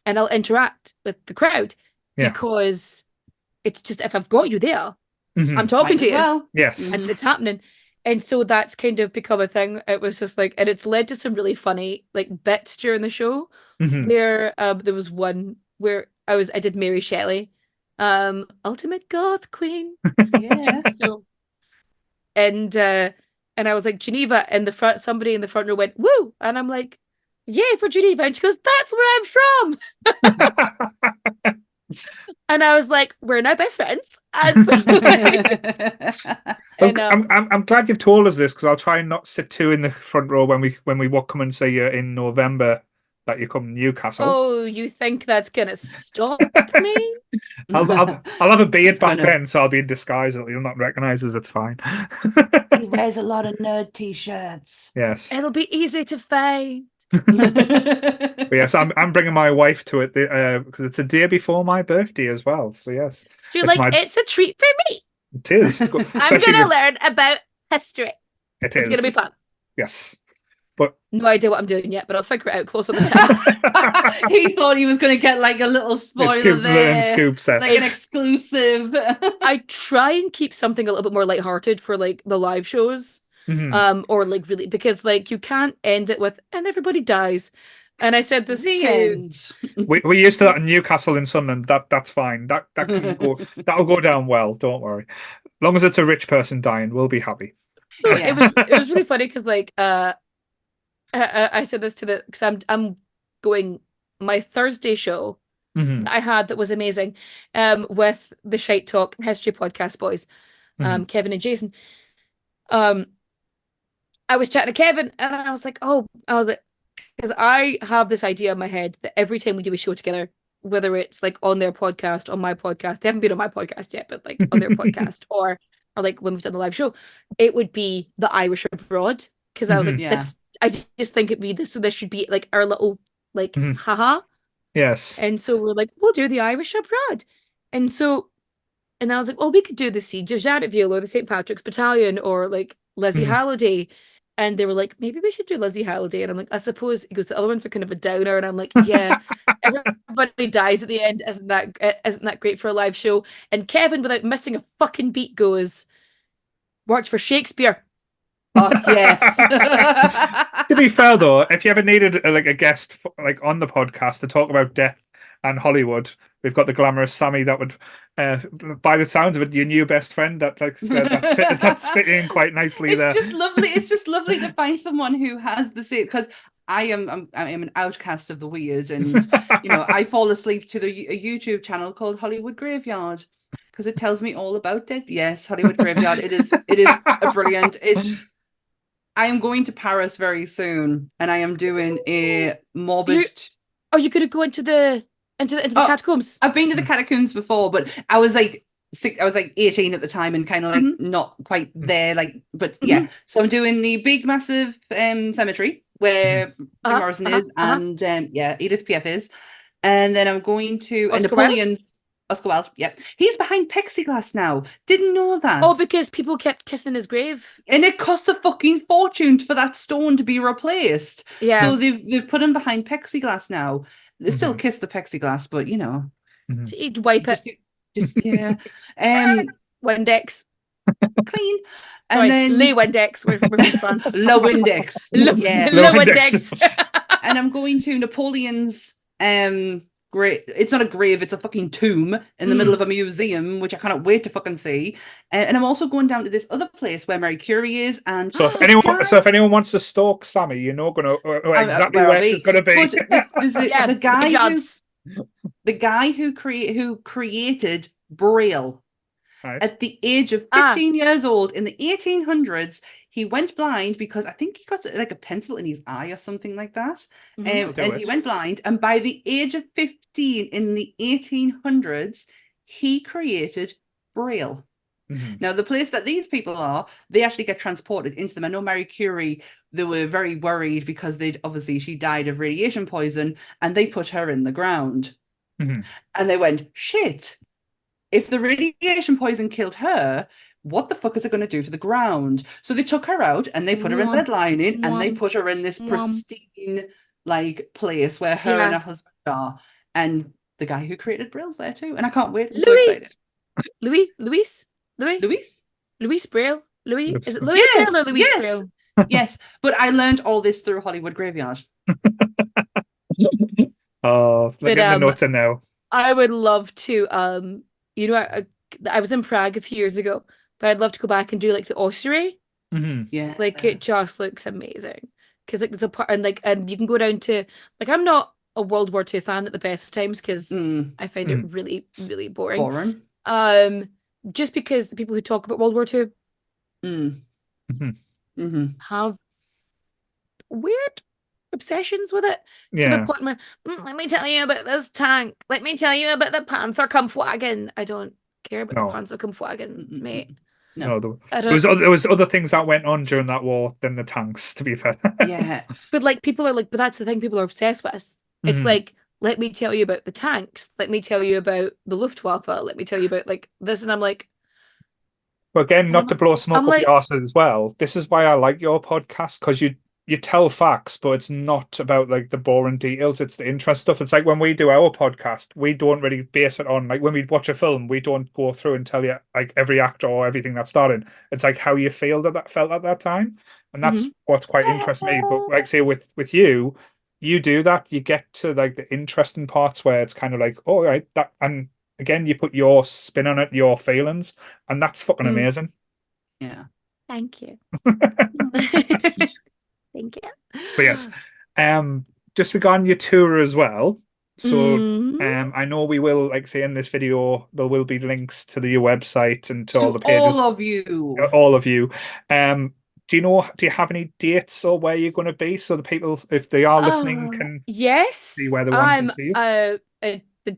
S8: And I'll interact with the crowd because it's just, if I've got you there, I'm talking to you.
S9: Well.
S7: Yes.
S8: And it's happening. And so that's kind of become a thing. It was just like, and it's led to some really funny like bits during the show where there was one where I did Mary Shelley, ultimate goth queen.
S9: Yeah.
S8: And I was like, Geneva, and somebody in the front row went, woo. And I'm like, yay for Geneva. And she goes, that's where I'm from. And I was like, we're now best friends. And so,
S7: I'm glad you've told us this, because I'll try and not sit too in the front row when we come and see you in November that you come to Newcastle.
S8: Oh, you think that's gonna stop me?
S7: I'll have a beard back then, so I'll be in disguise. You'll not recognise us. It's fine.
S9: He wears a lot of nerd t-shirts.
S7: Yes,
S8: it'll be easy to find.
S7: But yes, I'm bringing my wife to it because it's a day before my birthday as well. So yes,
S8: so you're like, it's a treat for me.
S7: It is.
S8: I'm gonna learn about history.
S7: It's
S8: gonna be fun.
S7: Yes, but
S8: no idea what I'm doing yet, but I'll figure it out closer to the time.
S9: He thought he was going to get like a little spoiler there,
S7: scoop set,
S9: like an exclusive.
S8: I try and keep something a little bit more lighthearted for like the live shows. Or like really, because like you can't end it with and everybody dies. And I said this
S7: we're used to that in Newcastle and Sunderland. That's fine. That can go. That'll go down well. Don't worry. As long as it's a rich person dying, we'll be happy.
S8: So it was really funny because like I said this to because I'm going my Thursday show I had that was amazing with the Shite Talk History Podcast boys, Kevin and Jason. I was chatting to Kevin and I was like, because I have this idea in my head that every time we do a show together, whether it's like on their podcast, on my podcast, they haven't been on my podcast yet, but like on their podcast or like when we've done the live show, it would be the Irish abroad. Because I was like, I just think it'd be this, so this should be like our little like haha.
S7: Yes.
S8: And so we're like, we'll do the Irish abroad. And I was like, well, we could do the Siege of Janetville or the St. Patrick's Battalion or like Leslie Halliday. And they were like, maybe we should do Leslie Halliday. And I'm like, I suppose, he goes, the other ones are kind of a downer. And I'm like, yeah, everybody dies at the end. Isn't that great for a live show? And Kevin, without missing a fucking beat, goes, worked for Shakespeare.
S9: Fuck yes.
S7: To be fair though, if you ever needed like a guest like on the podcast to talk about death and Hollywood, we've got the glamorous Sammie that would, by the sounds of it, your new best friend. That's fitting quite nicely there.
S9: It's just lovely to find someone who has the same, because I am an outcast of the weird, and you know, I fall asleep to a YouTube channel called Hollywood Graveyard because it tells me all about dead. Yes, Hollywood Graveyard. It is a brilliant. I am going to Paris very soon, and I am doing a morbid.
S8: You could go into the catacombs.
S9: I've been to the catacombs before, but I was like 18 at the time, and kind of like not quite there. Like, but yeah. So I'm doing the big, massive cemetery where Jim Morrison is, and Edith Piaf is, and then I'm going to Napoleon's. Oscar Wilde, yeah. He's behind plexiglass now. Didn't know that.
S8: Oh, because people kept kissing his grave.
S9: And it costs a fucking fortune for that stone to be replaced.
S8: Yeah.
S9: So they've put him behind plexiglass now. They still kiss the plexiglass, but you know.
S8: So he'd wipe it.
S9: Just yeah.
S8: Windex.
S9: Clean.
S8: Sorry,
S9: and then
S8: Le Windex. We're from France.
S9: Low index.
S8: Low Windex.
S9: And I'm going to Napoleon's grave. It's not a grave, it's a fucking tomb in the middle of a museum, which I cannot wait to fucking see. And I'm also going down to this other place where Marie Curie is. And
S7: So if anyone wants to stalk Sammie, you're not going to exactly where she's going to be.
S9: But the guy who created Braille.
S7: Right.
S9: At the age of 15 years old in the 1800s, he went blind because I think he got like a pencil in his eye or something like that. And he went blind. And by the age of 15 in the 1800s, he created Braille. Now, the place that these people are, they actually get transported into them. I know Marie Curie, they were very worried because she died of radiation poison, and they put her in the ground. And they went, shit. If the radiation poison killed her, what the fuck is it going to do to the ground? So they took her out and they put her in lead lining and they put her in this pristine like place where her and her husband are. And the guy who created Braille's there too. And I can't wait. I'm so excited.
S8: Louis Braille. Is it Louis Braille or Louis Braille?
S9: Yes, but I learned all this through Hollywood Graveyard.
S7: Oh, look at the notes in now.
S8: I would love to I was in Prague a few years ago, but I'd love to go back and do like the ossuary.
S9: Yeah,
S8: like it just looks amazing because like there's a part and you can go down to like I'm not a World War II fan at the best times because I find it really, really boring. Just because the people who talk about World War II have weird obsessions with it to the point where let me tell you about this tank. Let me tell you about the Panzerkampfwagen. I don't care about the Panzerkampfwagen, mate.
S7: No, there was other things that went on during that war than the tanks, to be fair.
S9: Yeah,
S8: but like people are like, but that's the thing people are obsessed with. It's like, let me tell you about the tanks. Let me tell you about the Luftwaffe. Let me tell you about like this, and I'm like.
S7: But again, not to blow smoke up your arses as well. This is why I like your podcast, because you tell facts, but it's not about like the boring details. It's the interest stuff. It's like when we do our podcast, we don't really base it on like when we watch a film, we don't go through and tell you like every actor or everything that started. It's like how you felt at that time, and that's what's quite interesting me. But like say with you do that. You get to like the interesting parts where it's kind of like, oh right, that, and again you put your spin on it, your feelings, and that's fucking amazing.
S9: Yeah,
S8: thank you. Thank you.
S7: But yes, just regarding your tour as well. So I know we will, like say in this video, there will be links to your website and to all the pages. All of you. Do you have any dates or where you're going to be so the people, if they are listening, can see where they want to see you?
S8: The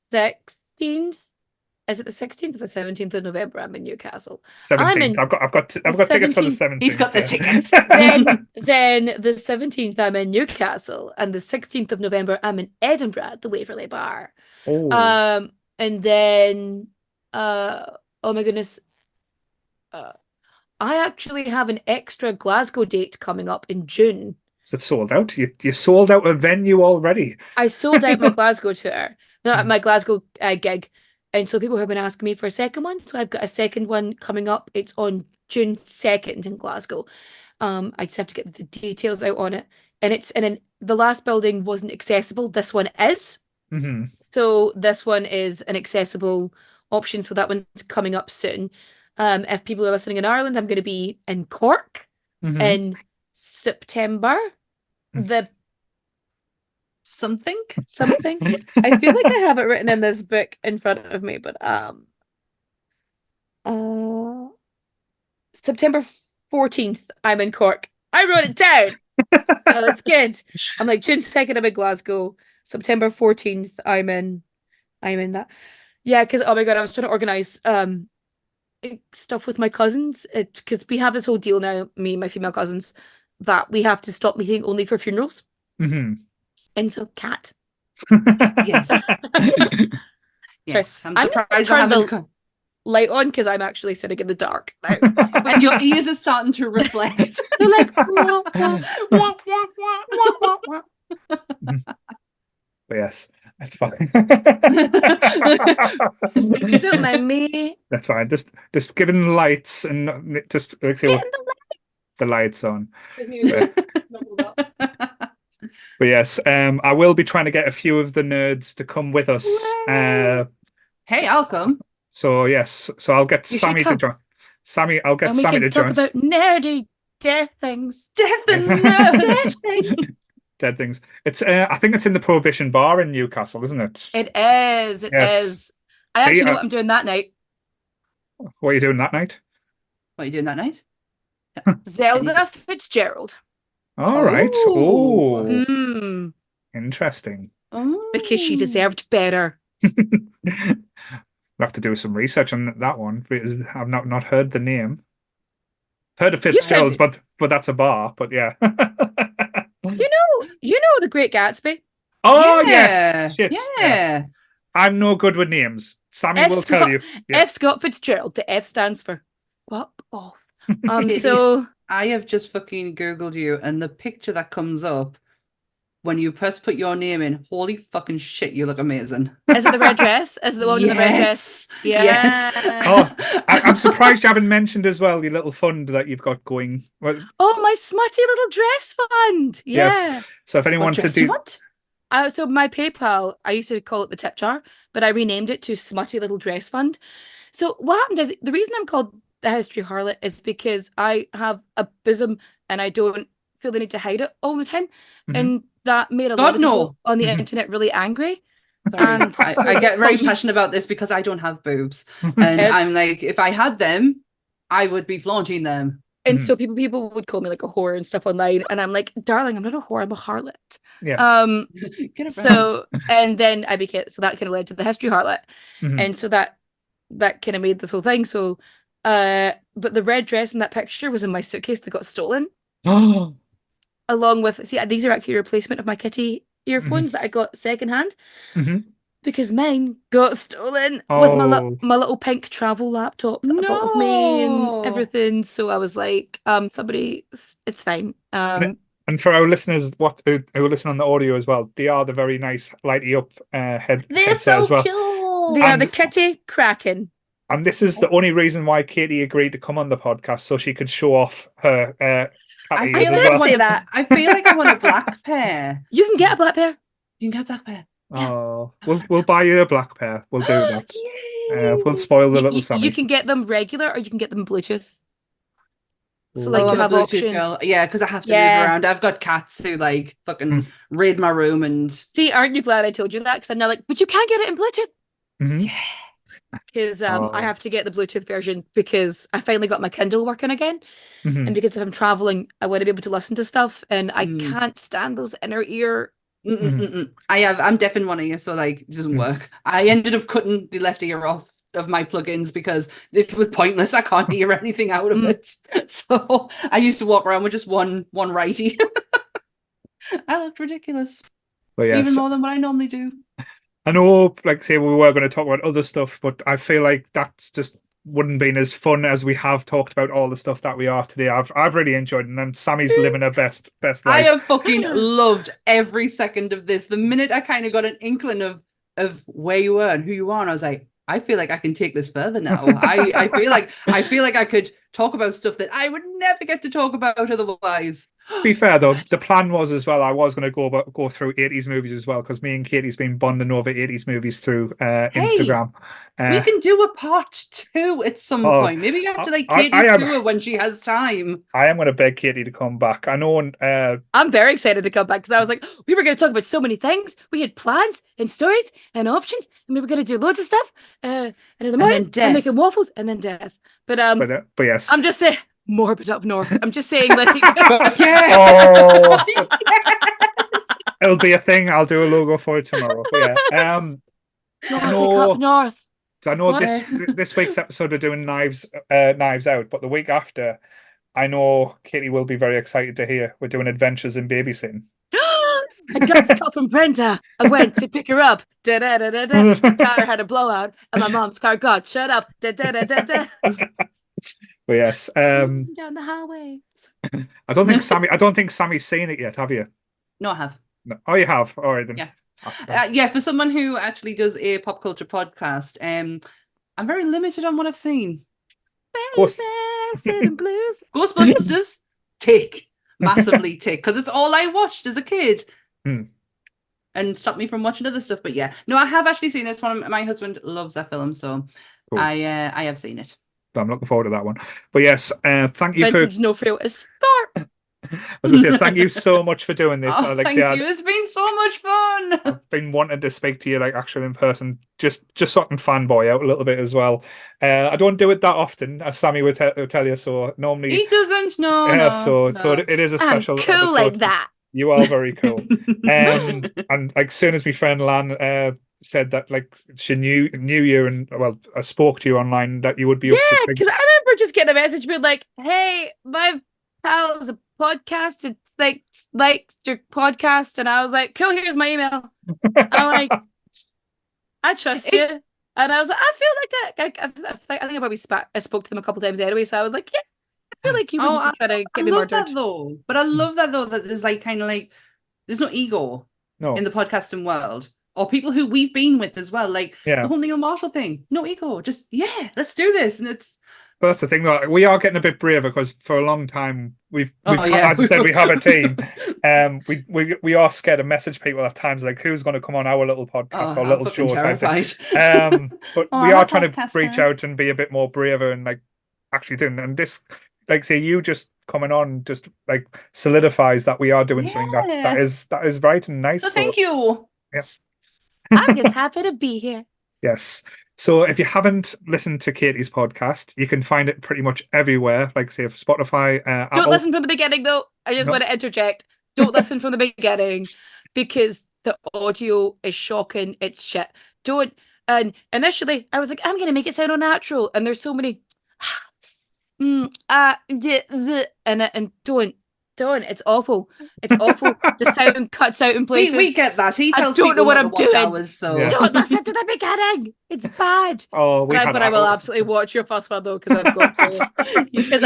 S8: 16th. Is it the 16th or the 17th of November? I'm in Newcastle.
S7: 17th. I've got tickets for the 17th.
S9: He's got the tickets.
S8: then the 17th I'm in Newcastle, and the 16th of November I'm in Edinburgh at the Waverley Bar.
S7: Oh.
S8: And then oh my goodness, I actually have an extra Glasgow date coming up in June.
S7: Is it sold out? You sold out a venue already.
S8: I sold out my Glasgow tour, not my Glasgow gig. And so people have been asking me for a second one. So I've got a second one coming up. It's on June 2nd in Glasgow. I just have to get the details out on it. And it's the last building wasn't accessible. This one is. So this one is an accessible option. So that one's coming up soon. If people are listening in Ireland, I'm going to be in Cork in September. The something. I feel like I have it written in this book in front of me, but September 14th I'm in Cork. I wrote it down. Oh, that's good. I'm like June 2nd I'm in Glasgow. September 14th I'm in that. Yeah, because oh my god, I was trying to organize stuff with my cousins because we have this whole deal now, me and my female cousins, that we have to stop meeting only for funerals. And so, Kat.
S9: Yes. Yes.
S8: I'm surprised I haven't the light on because I'm actually sitting in the dark now.
S9: And your ears are starting to reflect.
S8: They're like,
S7: yes, that's fine.
S8: Don't mind me.
S7: That's fine. Just giving the lights and just like, the lights on. But yes, I will be trying to get a few of the nerds to come with us.
S9: Hey, I'll come.
S7: So yes, so I'll get
S8: You should
S7: Sammie to
S8: come.
S7: join. Sammie, I'll get
S8: And we
S7: Sammie to
S8: can talk
S7: join.
S8: about nerdy death things.
S9: Death and nerds.
S8: things.
S7: Dead things. It's I think it's in the Prohibition Bar in Newcastle, isn't it?
S8: It is. It
S7: Yes.
S8: is. I
S7: See,
S8: actually know what I'm doing that night.
S7: What are you doing that night?
S9: What are you doing that night?
S8: Zelda Fitzgerald.
S7: All right. Oh,
S8: Mm,
S7: interesting.
S8: because she deserved better.
S7: I'll have to do some research on that one because I've not heard the name. Heard of Fitzgerald's, but that's a bar. But yeah.
S8: You know The Great Gatsby.
S7: Oh
S9: Yeah.
S7: yes, shit.
S9: Yeah.
S7: I'm no good with names. Sammie
S8: F.
S7: will
S8: Scott,
S7: tell you. Yeah.
S8: F. Scott Fitzgerald. The F stands for fuck off. So
S9: I have just fucking Googled you, and the picture that comes up when you first put your name in, holy fucking shit, you look amazing.
S8: is it the red dress? Is it the one in the red dress? Yeah.
S9: Yes.
S7: Oh, I'm surprised you haven't mentioned as well the little fund that you've got going. Well,
S8: Oh, my smutty little dress fund. Yeah.
S7: yes. So if anyone
S9: What
S7: to
S9: dress do you
S7: do,
S9: want?
S8: So my PayPal, I used to call it the tip jar, but I renamed it to Smutty Little Dress Fund. So what happened is the reason I'm called the History Harlot is because I have a bosom and I don't feel the need to hide it all the time.
S7: Mhm.
S8: And that made a
S9: God,
S8: lot of
S9: no.
S8: people on the
S7: Mhm.
S8: internet really angry.
S9: Sorry,
S8: And
S9: I get very passionate about this because I don't have boobs, and
S8: It's-
S9: I'm like, if I had them, I would be flaunting them.
S8: And
S7: Mhm.
S8: so people would call me like a whore and stuff online. And I'm like, darling, I'm not a whore, I'm a harlot.
S7: yes.
S9: Get it
S8: So and then I became so that kind of led to the History Harlot.
S7: Mhm.
S8: And so that kind of made this whole thing. So but the red dress in that picture was in my suitcase that got stolen,
S7: Oh,
S8: along with these are actually a replacement of my Kitty earphones that I got secondhand
S7: Mhm.
S8: because mine got stolen with
S7: Oh.
S8: my little pink travel laptop that I bought with me and
S9: No.
S8: everything. So I was like, somebody, it's fine.
S7: And for our listeners, who are listening on the audio as well, they are the very nice lighty up headset as well.
S9: cool.
S8: They are the
S7: And-
S8: Kitty Kraken.
S7: And this is the only reason why Katie agreed to come on the podcast, so she could show off her
S9: I
S7: tattoos
S9: feel
S7: as
S8: did
S9: like
S7: well.
S8: say that.
S9: I feel like I want a black pair.
S8: You can get a black pair.
S9: You can get a black pair.
S7: Oh, we'll buy you a black pair. We'll do that. We'll spoil the little Sammie.
S8: You can get them regular or you can get them Bluetooth. So like
S9: Oh,
S8: you
S9: I'm a
S8: have
S9: Bluetooth
S8: option.
S9: girl. Yeah, because I have to
S8: Yeah.
S9: move around. I've got cats who like fucking
S7: Mm.
S9: raid my room and
S8: See, aren't you glad I told you that? Because I'm now like, but you can get it in Bluetooth.
S7: Mhm.
S8: Because
S7: Oh.
S8: I have to get the Bluetooth version because I finally got my Kindle working again.
S7: Mhm.
S8: And because if I'm traveling, I want to be able to listen to stuff. And I
S9: Mm.
S8: can't stand those inner ear.
S9: I'm deaf in one ear, so like it doesn't work. I ended up cutting the left ear off of my plugins because it was pointless. I can't hear anything out of it. So I used to walk around with just one righty. I looked ridiculous.
S7: But yes,
S9: Even more than what I normally do.
S7: I know, like say, we were going to talk about other stuff, but I feel like that's just wouldn't been as fun as we have talked about all the stuff that we are today. I've really enjoyed it, and Sammie's living her best
S9: I
S7: life.
S9: have fucking loved every second of this. The minute I kind of got an inkling of where you were and who you are, and I was like, I feel like I can take this further now. I feel like I could talk about stuff that I would never get to talk about otherwise.
S7: To be fair though, the plan was as well, I was going to go through 80s movies as well, because me and Katie's been bonding over 80s movies through Instagram.
S9: We can do a part 2 at some point. Maybe after like Katie's tour when she has time.
S7: I am going to beg Katie to come back. I know.
S8: I'm very excited to come back because I was like, we were going to talk about so many things. We had plans and stories and options, and we were going to do loads of stuff. And in the morning,
S9: death.
S8: I'm making waffles and then death. But
S7: yes,
S8: I'm just saying, morbid up north. I'm just saying, like,
S7: Oh, it'll be a thing. I'll do a logo for it tomorrow. But yeah.
S8: up north.
S7: I know
S8: What?
S7: this week's episode are doing Knives Out, but the week after, I know Katie will be very excited to hear we're doing Adventures in Babysitting.
S8: I got this call from Brenda. I went to pick her up. Da da da da da. My daughter had a blowout, and my mom's car. God, shut up. Da da da da da.
S7: But yes,
S8: Cruising down the highway.
S7: I don't think Sammie's seen it yet. Have you?
S9: No, I have.
S7: No. Oh, you have. All right then.
S9: Yeah. Yeah, for someone who actually does a pop culture podcast, I'm very limited on what I've seen.
S7: course.
S8: Sitting blues.
S9: Ghostbusters, tick. Massively tick. Because it's all I watched as a kid. and stopped me from watching other stuff. But yeah, no, I have actually seen this one. My husband loves that film, so
S7: Cool.
S9: I have seen it.
S7: I'm looking forward to that one. But yes, thank you
S8: Vincent's no feel is sport.
S7: I was going to say, thank you so much for doing this.
S9: Oh, thank you. It's been so much fun.
S7: I've been wanting to speak to you like actually in person, just so I can fanboy out a little bit as well. I don't do it that often, as Sammie would tell you. So normally
S9: he doesn't know.
S7: Yeah, so it is a special.
S8: I'm cool
S7: episode.
S8: like that.
S7: You are very cool. And like, soon as my friend Lan said that, like, she knew you, and well, I spoke to you online that you would be.
S8: Yeah, because I remember just getting a message being like, "Hey, my pal has a podcast. It's like your podcast," and I was like, "Cool, here's my email." I'm like, "I trust you," and I was like, "I feel like I think I spoke to them a couple times anyway," so I was like, "Yeah, I feel like you wouldn't try to get me murdered."
S9: That though, but I love that though, that there's like kind of like there's no ego in the podcasting world. Or people who we've been with as well, like the whole Neil Marshall thing. No ego, just let's do this. And it's.
S7: But that's the thing, though. We are getting a bit braver because for a long time we've as I said, we have a team. We are scared to message people at times, like who's going to come on our little podcast or little show type thing. But we are trying to reach out and be a bit more braver and like actually doing. And this, like, say, you just coming on just like solidifies that we are doing something that is right and nice.
S9: So thank you.
S7: Yeah.
S8: I'm just happy to be here.
S7: Yes. So if you haven't listened to Katie's podcast, you can find it pretty much everywhere, like say Spotify,
S8: Don't
S7: Apple.
S8: listen from the beginning though. I just want to interject. Don't listen from the beginning because the audio is shocking. It's shit. Don't. And initially I was like, I'm going to make it sound unnatural. And there's so many and don't. It's awful. It's awful. The sound cuts out in places.
S9: We get that. He tells
S8: I don't know what I'm doing.
S9: Hours, so.
S8: Don't listen to the beginning. It's bad.
S7: Oh,
S8: but I will absolutely watch your first one though, because I've got to. Because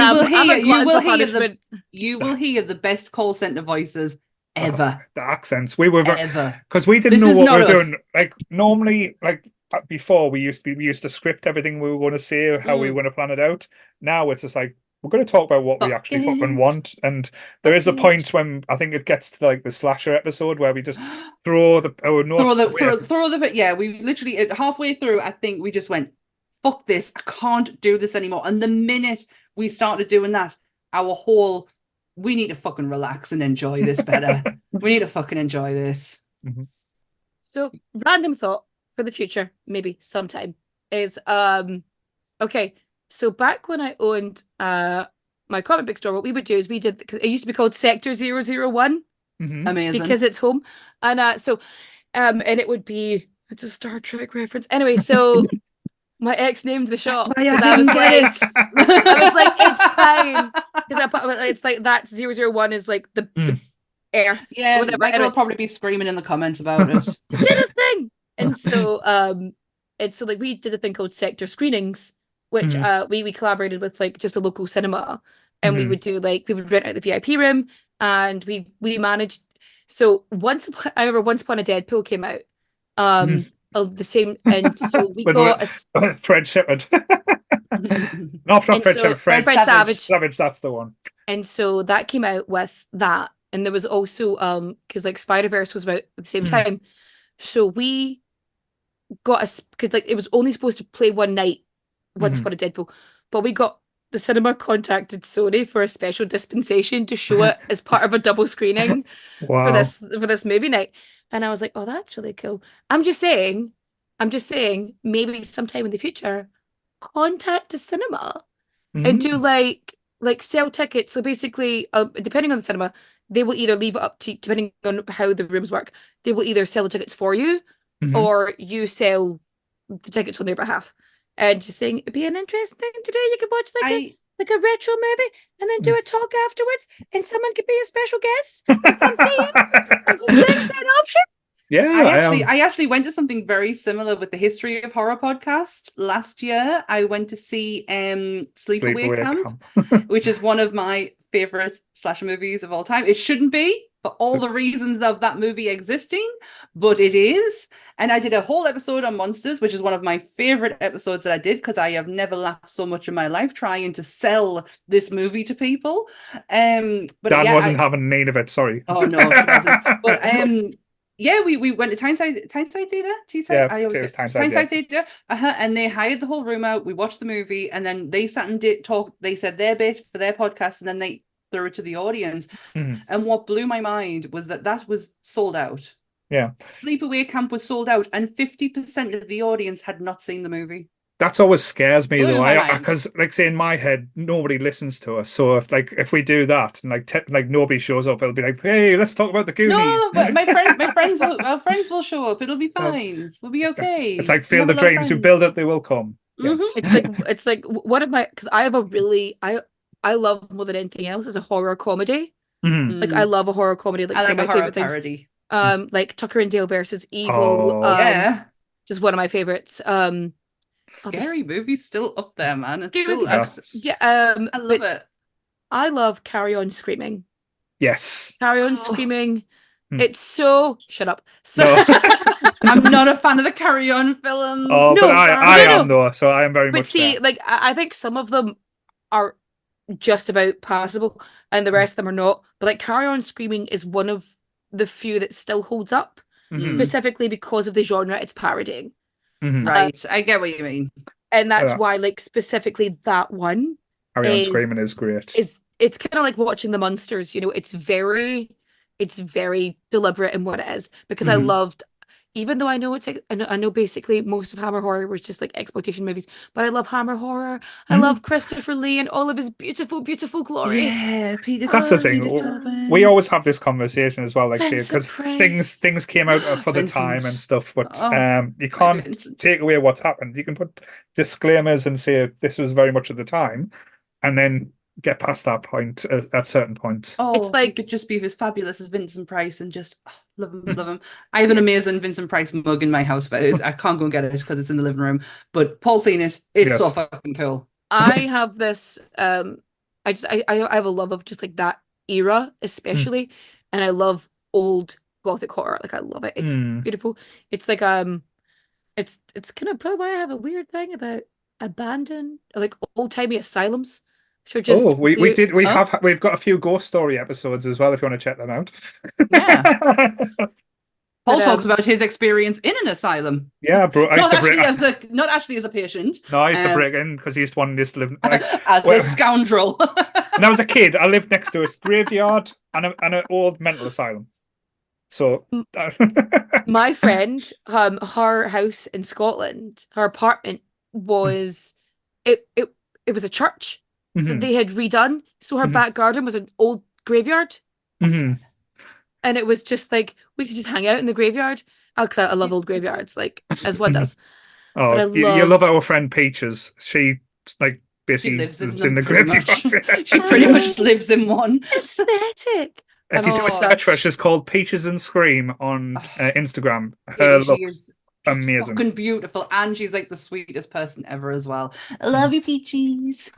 S9: you will hear the best call center voices ever.
S7: The accents. We were
S9: ever
S7: because we didn't know what we were doing. Like normally, like before, we used to script everything we were going to say, how we were going to plan it out. Now it's just like, we're going to talk about what we actually fucking want, and there is a point when I think it gets to like the slasher episode where we just throw the we literally halfway through I think we just went, fuck this, I can't do this anymore. And the minute we started doing that, our whole we need to fucking relax and enjoy this better. We need to fucking enjoy this. Mm-hmm.
S8: So random thought for the future, maybe sometime, is okay. So back when I owned my comic book store, what we would do is because it used to be called Sector 001.
S7: Mm-hmm.
S9: Amazing.
S8: Because it's home. And and it would be, it's a Star Trek reference. Anyway, so my ex named the shop.
S9: I was
S8: like, it's fine. Because it's like that 001 is like the Earth.
S9: Yeah, Michael will probably be screaming in the comments about it.
S8: Did a thing. And so like we did a thing called Sector Screenings, which we collaborated with like just the local cinema, and we would do like we would rent out the VIP room, and we managed. So once upon a Deadpool came out, the same, and so we got a
S7: Fred Shepard. Not Fred Shepard. Fred
S8: Savage.
S7: Savage, that's the one.
S8: And so that came out with that, and there was also because like Spider-Verse was about at the same time, so we got because like it was only supposed to play one night. Once upon a Deadpool, but we got the cinema contacted Sony for a special dispensation to show it as part of a double screening for this movie night, and I was like, oh, that's really cool. I'm just saying, maybe sometime in the future, contact the cinema and do like sell tickets. So basically, depending on the cinema, they will either leave it up to, depending on how the rooms work, they will either sell the tickets for you or you sell the tickets on their behalf. And just saying it'd be an interesting thing to do. You could watch like a retro movie and then do a talk afterwards, and someone could be a special guest. I'm saying an option.
S7: Yeah,
S9: I actually went to something very similar with the History of Horror podcast last year. I went to see Sleepaway Camp, which is one of my favorite slasher movies of all time. It shouldn't be for all the reasons of that movie existing, but it is. And I did a whole episode on monsters, which is one of my favorite episodes that I did, because I have never laughed so much in my life trying to sell this movie to people. But
S7: Dan wasn't having need of it, sorry.
S9: Oh no, she wasn't. But yeah, we went to Tyneside Theatre. Tyneside Theatre. And they hired the whole room out. We watched the movie, and then they sat and did talk. They said their bit for their podcast, and then they threw it to the audience. And what blew my mind was that was sold out.
S7: Yeah,
S9: Sleepaway Camp was sold out, and 50% of the audience had not seen the movie.
S7: That's always scares me
S9: Blew
S7: though,
S9: my mind.
S7: because like say in my head nobody listens to us. So if we do that and like nobody shows up, it'll be like, hey, let's talk about the Goonies.
S9: No, but our friends will show up. It'll be fine. We'll be okay.
S7: It's like Field of Dreams. You build it, they will come. Yes.
S8: It's like what am I? Because I have a really I love more than anything else is a horror comedy. Like I love a horror comedy. Like
S9: I like
S8: my
S9: a horror
S8: favorite
S9: parody.
S8: Things. Like Tucker and Dale versus Evil.
S9: Yeah,
S8: just one of my favorites.
S9: Scary movie's still up there, man. It's
S8: Scary
S9: still,
S8: yeah.
S9: I love it.
S8: I love Carry On Screaming.
S7: Yes.
S8: Carry On Screaming. It's so shut up. So
S7: No.
S9: I'm not a fan of the Carry On films.
S7: Oh,
S8: No,
S7: but I am
S8: no.
S7: though, so I am very
S8: But
S7: much.
S8: see,
S7: there.
S8: like I think some of them are just about passable, and the rest of them are not. But like Carry On Screaming is one of the few that still holds up, specifically because of the genre it's parodying.
S9: Right, I get what you mean,
S8: and that's why, like specifically that one,
S7: Carry On Screaming is great.
S8: It's kind of like watching the Munsters. You know, it's very deliberate in what it is, because I loved. Even though I know it's like, I know basically most of Hammer Horror was just like exploitation movies, but I love Hammer Horror. I love Christopher Lee and all of his beautiful, beautiful glory.
S9: Yeah, Peter.
S7: That's the thing. We always have this conversation as well, like because things came out for the time and stuff, but you can't take away what's happened. You can put disclaimers and say this was very much at the time, and then get past that point at certain points.
S9: Oh, it's like, it could just be as fabulous as Vincent Price and just love him. I have an amazing Vincent Price mug in my house, but I can't go and get it because it's in the living room. But Paul's seen it. It's so fucking cool.
S8: I have this. I have a love of just like that era, especially, and I love old Gothic horror. Like I love it. It's beautiful. It's like it's kind of probably why I have a weird thing about abandoned, like old timey asylums. Sure, just
S7: we've got a few ghost story episodes as well if you want to check them out.
S9: Yeah. Paul talks about his experience in an asylum.
S7: Yeah, bro.
S9: Not actually as a patient.
S7: No, I used to break in because he used to want to live
S9: as a scoundrel.
S7: When I was a kid, I lived next to a graveyard and an old mental asylum. So
S8: my friend, her house in Scotland, her apartment was it was a church. That they had redone, so her back garden was an old graveyard, and it was just like we used to just hang out in the graveyard. Because I love old graveyards, like as one does.
S7: You love our friend Peaches. She like basically
S9: lives
S7: in the graveyard.
S9: She pretty much lives in one.
S8: Aesthetic.
S7: If you search her, she's called Peaches and Scream on Instagram. Her looks amazing,
S9: fucking beautiful, and she's like the sweetest person ever as well. I love you, Peaches.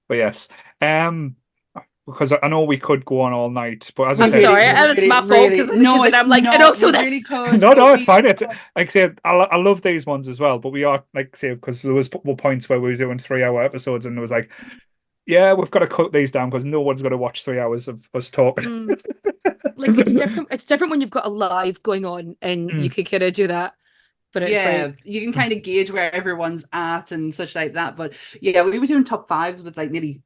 S7: But yes, because I know we could go on all night, but as
S8: I'm sorry, and it's my fault because I'm like, and also this.
S9: Really
S7: no, it's fine. It's like I said, I love these ones as well, but we are like say because there was points where we were doing 3-hour episodes, and it was like, yeah, we've got to cut these down because no one's going to watch 3 hours of us talking.
S8: Like it's different. It's different when you've got a live going on and you can kind of do that. But it's
S9: you can kind of gauge where everyone's at and such like that. But yeah, we were doing top fives with like nearly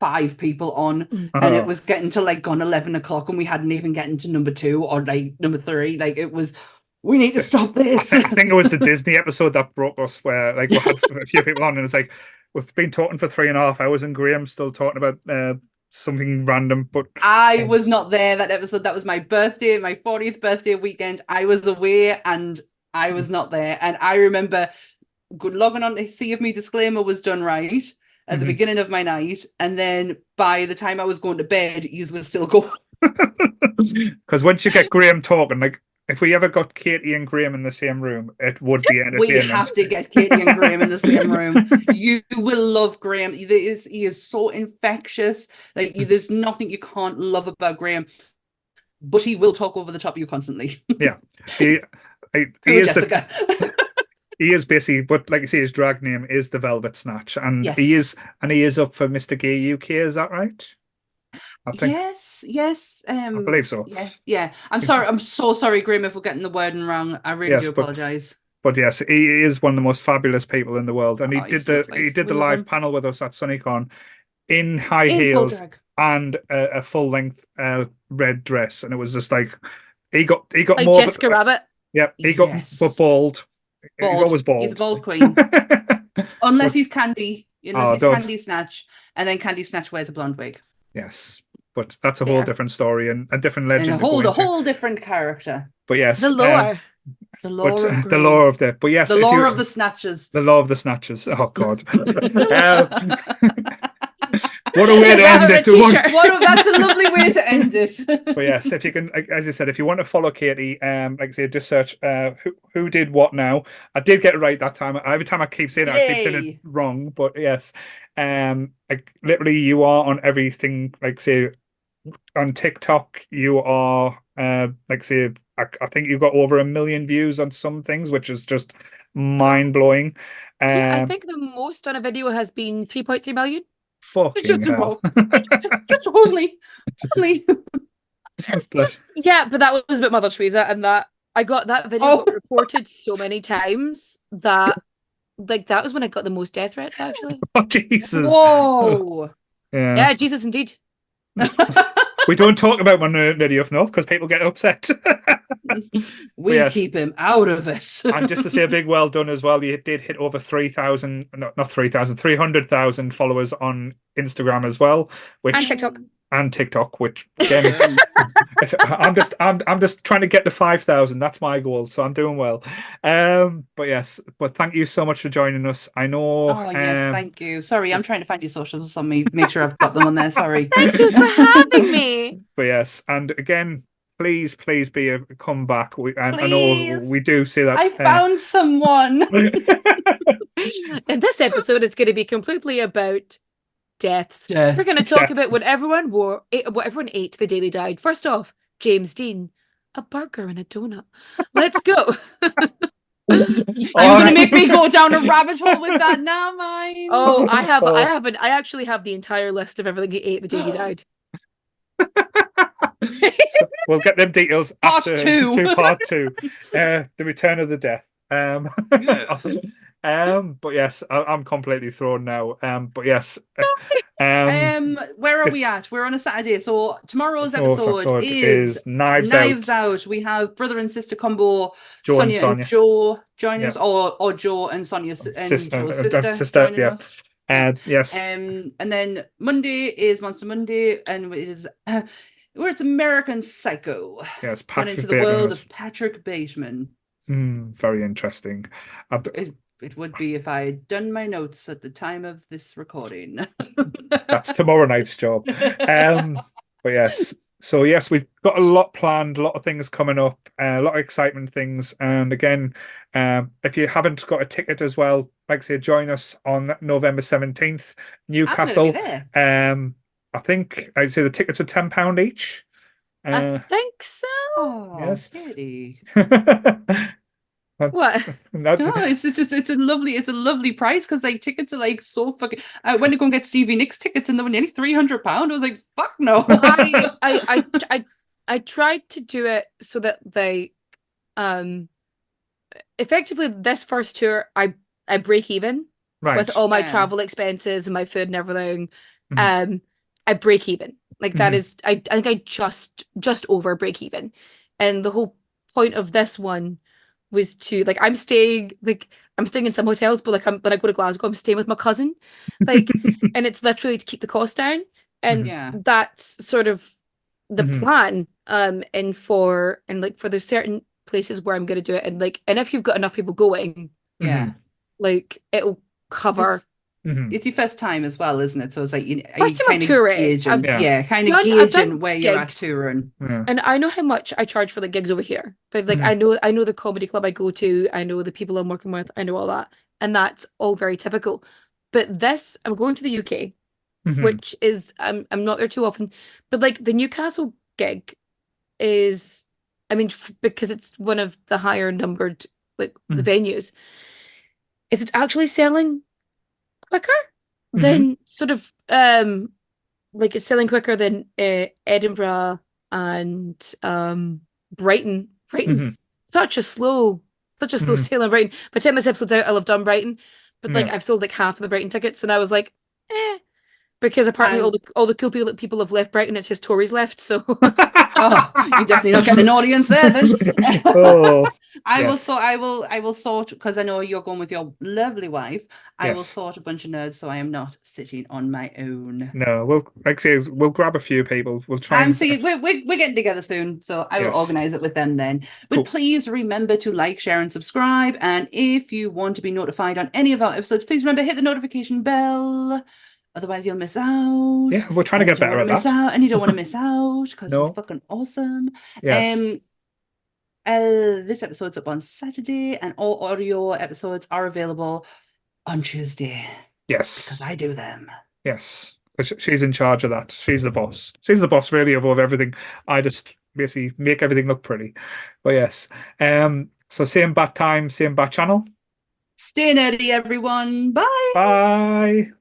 S9: 5 people on, and it was getting to like gone 11 o'clock, and we hadn't even gotten to number 2 or like number 3. Like it was, we need to stop this.
S7: I think it was the Disney episode that broke us, where like we had a few people on, and it's like we've been talking for 3.5 hours, and Graham's still talking about something random. But
S9: I was not there that episode. That was my birthday, my 40th birthday weekend. I was away and I was not there. And I remember logging on to see if my disclaimer was done right at the beginning of my night. And then by the time I was going to bed, he was still going.
S7: Because once you get Graham talking, like if we ever got Katie and Graham in the same room, it would be entertainment.
S9: We have to get Katie and Graham in the same room. You will love Graham. He is so infectious. Like there's nothing you can't love about Graham. but he will talk over the top of you constantly.
S7: Yeah. He
S9: Poor
S7: is
S9: Jessica.
S7: he is basically, but like you say, his drag name is the Velvet Snatch, and
S9: Yes.
S7: he is up for Mr. Gay UK. Is that right? I think.
S9: Yes.
S7: I believe so.
S9: Yeah. I'm sorry. I'm so sorry, Grim, if we're getting the wording wrong. I really do apologize.
S7: But yes, he is one of the most fabulous people in the world, and he
S9: he's
S7: did
S9: lovely.
S7: the
S9: We love
S7: live
S9: him.
S7: panel with us at SunnyCon in high
S9: In full
S7: heels
S9: drag.
S7: and a full length red dress, and it was just like he got
S8: Like
S7: more.
S8: Jessica Rabbit.
S7: Yep, he got but bald. He's always bald.
S9: He's a bald queen. Unless he's Candy. Unless he's
S7: don't.
S9: Candy Snatch. And then Candy Snatch wears a blonde wig.
S7: Yes, but that's a whole different story and a different legend.
S9: And a whole different character.
S7: But yes,
S8: The lore.
S9: The lore of
S7: the
S9: Grey.
S7: lore of the. But yes,
S9: the lore of the Snatches.
S7: The law of the Snatches. Oh God. What a way to end it.
S9: That's a lovely way to end it.
S7: But yes, if you can, as I said, if you want to follow Katie, like I say, just search who did what now. I did get it right that time. Every time I keep saying it, I keep saying it wrong. But yes, literally, you are on everything. Like say, on TikTok, you are like say, I think you've got over 1 million views on some things, which is just mind blowing.
S8: I think the most on a video has been 3.3 million.
S7: Fucking hell.
S9: Just only.
S8: Yeah, but that was about Mother Teresa, and that I got that video reported so many times that like that was when I got the most death threats actually.
S7: Oh Jesus.
S9: Whoa.
S8: Yeah, Jesus indeed.
S7: We don't talk about my nerdy enough because people get upset.
S9: We keep him out of it.
S7: And just to say a big well done as well, you did hit over 3,000, not 3,000, 300,000 followers on Instagram as well, which
S8: and TikTok,
S7: which again, I'm just trying to get to 5,000. That's my goal, so I'm doing well. But thank you so much for joining us. I know.
S9: Oh yes, thank you. Sorry, I'm trying to find your socials on me. Make sure I've got them on there. Sorry.
S8: Thank you for having me.
S7: But yes, and again, please come back. I know we do say that.
S9: I found someone.
S8: In this episode, it's going to be completely about deaths. We're going to talk about what everyone ate the day they died. First off, James Dean, a burger and a donut. Let's go.
S9: Are you going to make me go down a rabbit hole with that now, mine?
S8: Oh, I actually have the entire list of everything he ate the day he died.
S7: So we'll get them details
S9: part
S7: after part two. The return of the death. But yes, I'm completely thrown now. But yes,
S9: where are we at? We're on a Saturday, so tomorrow's episode is Knives Out. We have brother and sister combo, Sonia and Joe joining us, or Joe and Sonia and Joe's sister joining us.
S7: Yes.
S9: And then Monday is Monster Monday, and it is where it's American Psycho.
S7: Yes,
S9: Patrick into the world of Patrick Bateman.
S7: Very interesting.
S9: It would be if I had done my notes at the time of this recording.
S7: That's tomorrow night's job. But yes. So yes, we've got a lot planned, a lot of things coming up, a lot of excitement things. And again, if you haven't got a ticket as well, like I say, join us on November 17th, Newcastle. I think I'd say the tickets are £10 each.
S8: I think so.
S9: Oh,
S7: yes.
S9: Kitty.
S8: What?
S9: No, it's a lovely price because like tickets are like so fucking. I went to go and get Stevie Nicks tickets and they were nearly £300. I was like, fuck no.
S8: I tried to do it so that they, effectively this first tour I break even with all my travel expenses and my food and everything. I break even. Like that is I think I just over break even, and the whole point of this one was to like I'm staying in some hotels, but like when I go to Glasgow, I'm staying with my cousin, like, and it's literally to keep the cost down, and that's sort of the plan. And for there's certain places where I'm gonna do it, and if you've got enough people going, like it'll cover.
S9: It's your first time as well, isn't it? So it's like
S8: first time I'm touring,
S9: gauging where you're at touring.
S8: And I know how much I charge for the gigs over here, but like I know the comedy club I go to, I know the people I'm working with, I know all that, and that's all very typical. But this, I'm going to the UK, which is I'm not there too often, but like the Newcastle gig is, I mean, because it's one of the higher numbered, like the venues, is it's actually selling quicker than sort of like it's selling quicker than Edinburgh and Brighton. Such a slow sale in Brighton. By the time this episode's out, I'll have done Brighton, but like I've sold like half of the Brighton tickets, and I was like, because apparently all the cool people have left Brighton. It's just Tories left. So
S9: oh, you definitely not getting an audience there then. I will sort, because I know you're going with your lovely wife. I will sort a bunch of nerds, so I am not sitting on my own.
S7: No, we'll grab a few people. We'll try.
S9: We're getting together soon, so I will organize it with them then. But please remember to like, share, and subscribe. And if you want to be notified on any of our episodes, please remember hit the notification bell. Otherwise, you'll miss out.
S7: Yeah, we're trying to get better at that.
S9: And you don't want to miss out because we're fucking awesome.
S7: Yes.
S9: This episode's up on Saturday, and all audio episodes are available on Tuesday.
S7: Yes.
S9: Because I do them.
S7: Yes. She's in charge of that. She's the boss. She's the boss, really, above everything. I just basically make everything look pretty. But yes. So same bat time, same bat channel.
S9: Stay nerdy, everyone. Bye.
S7: Bye.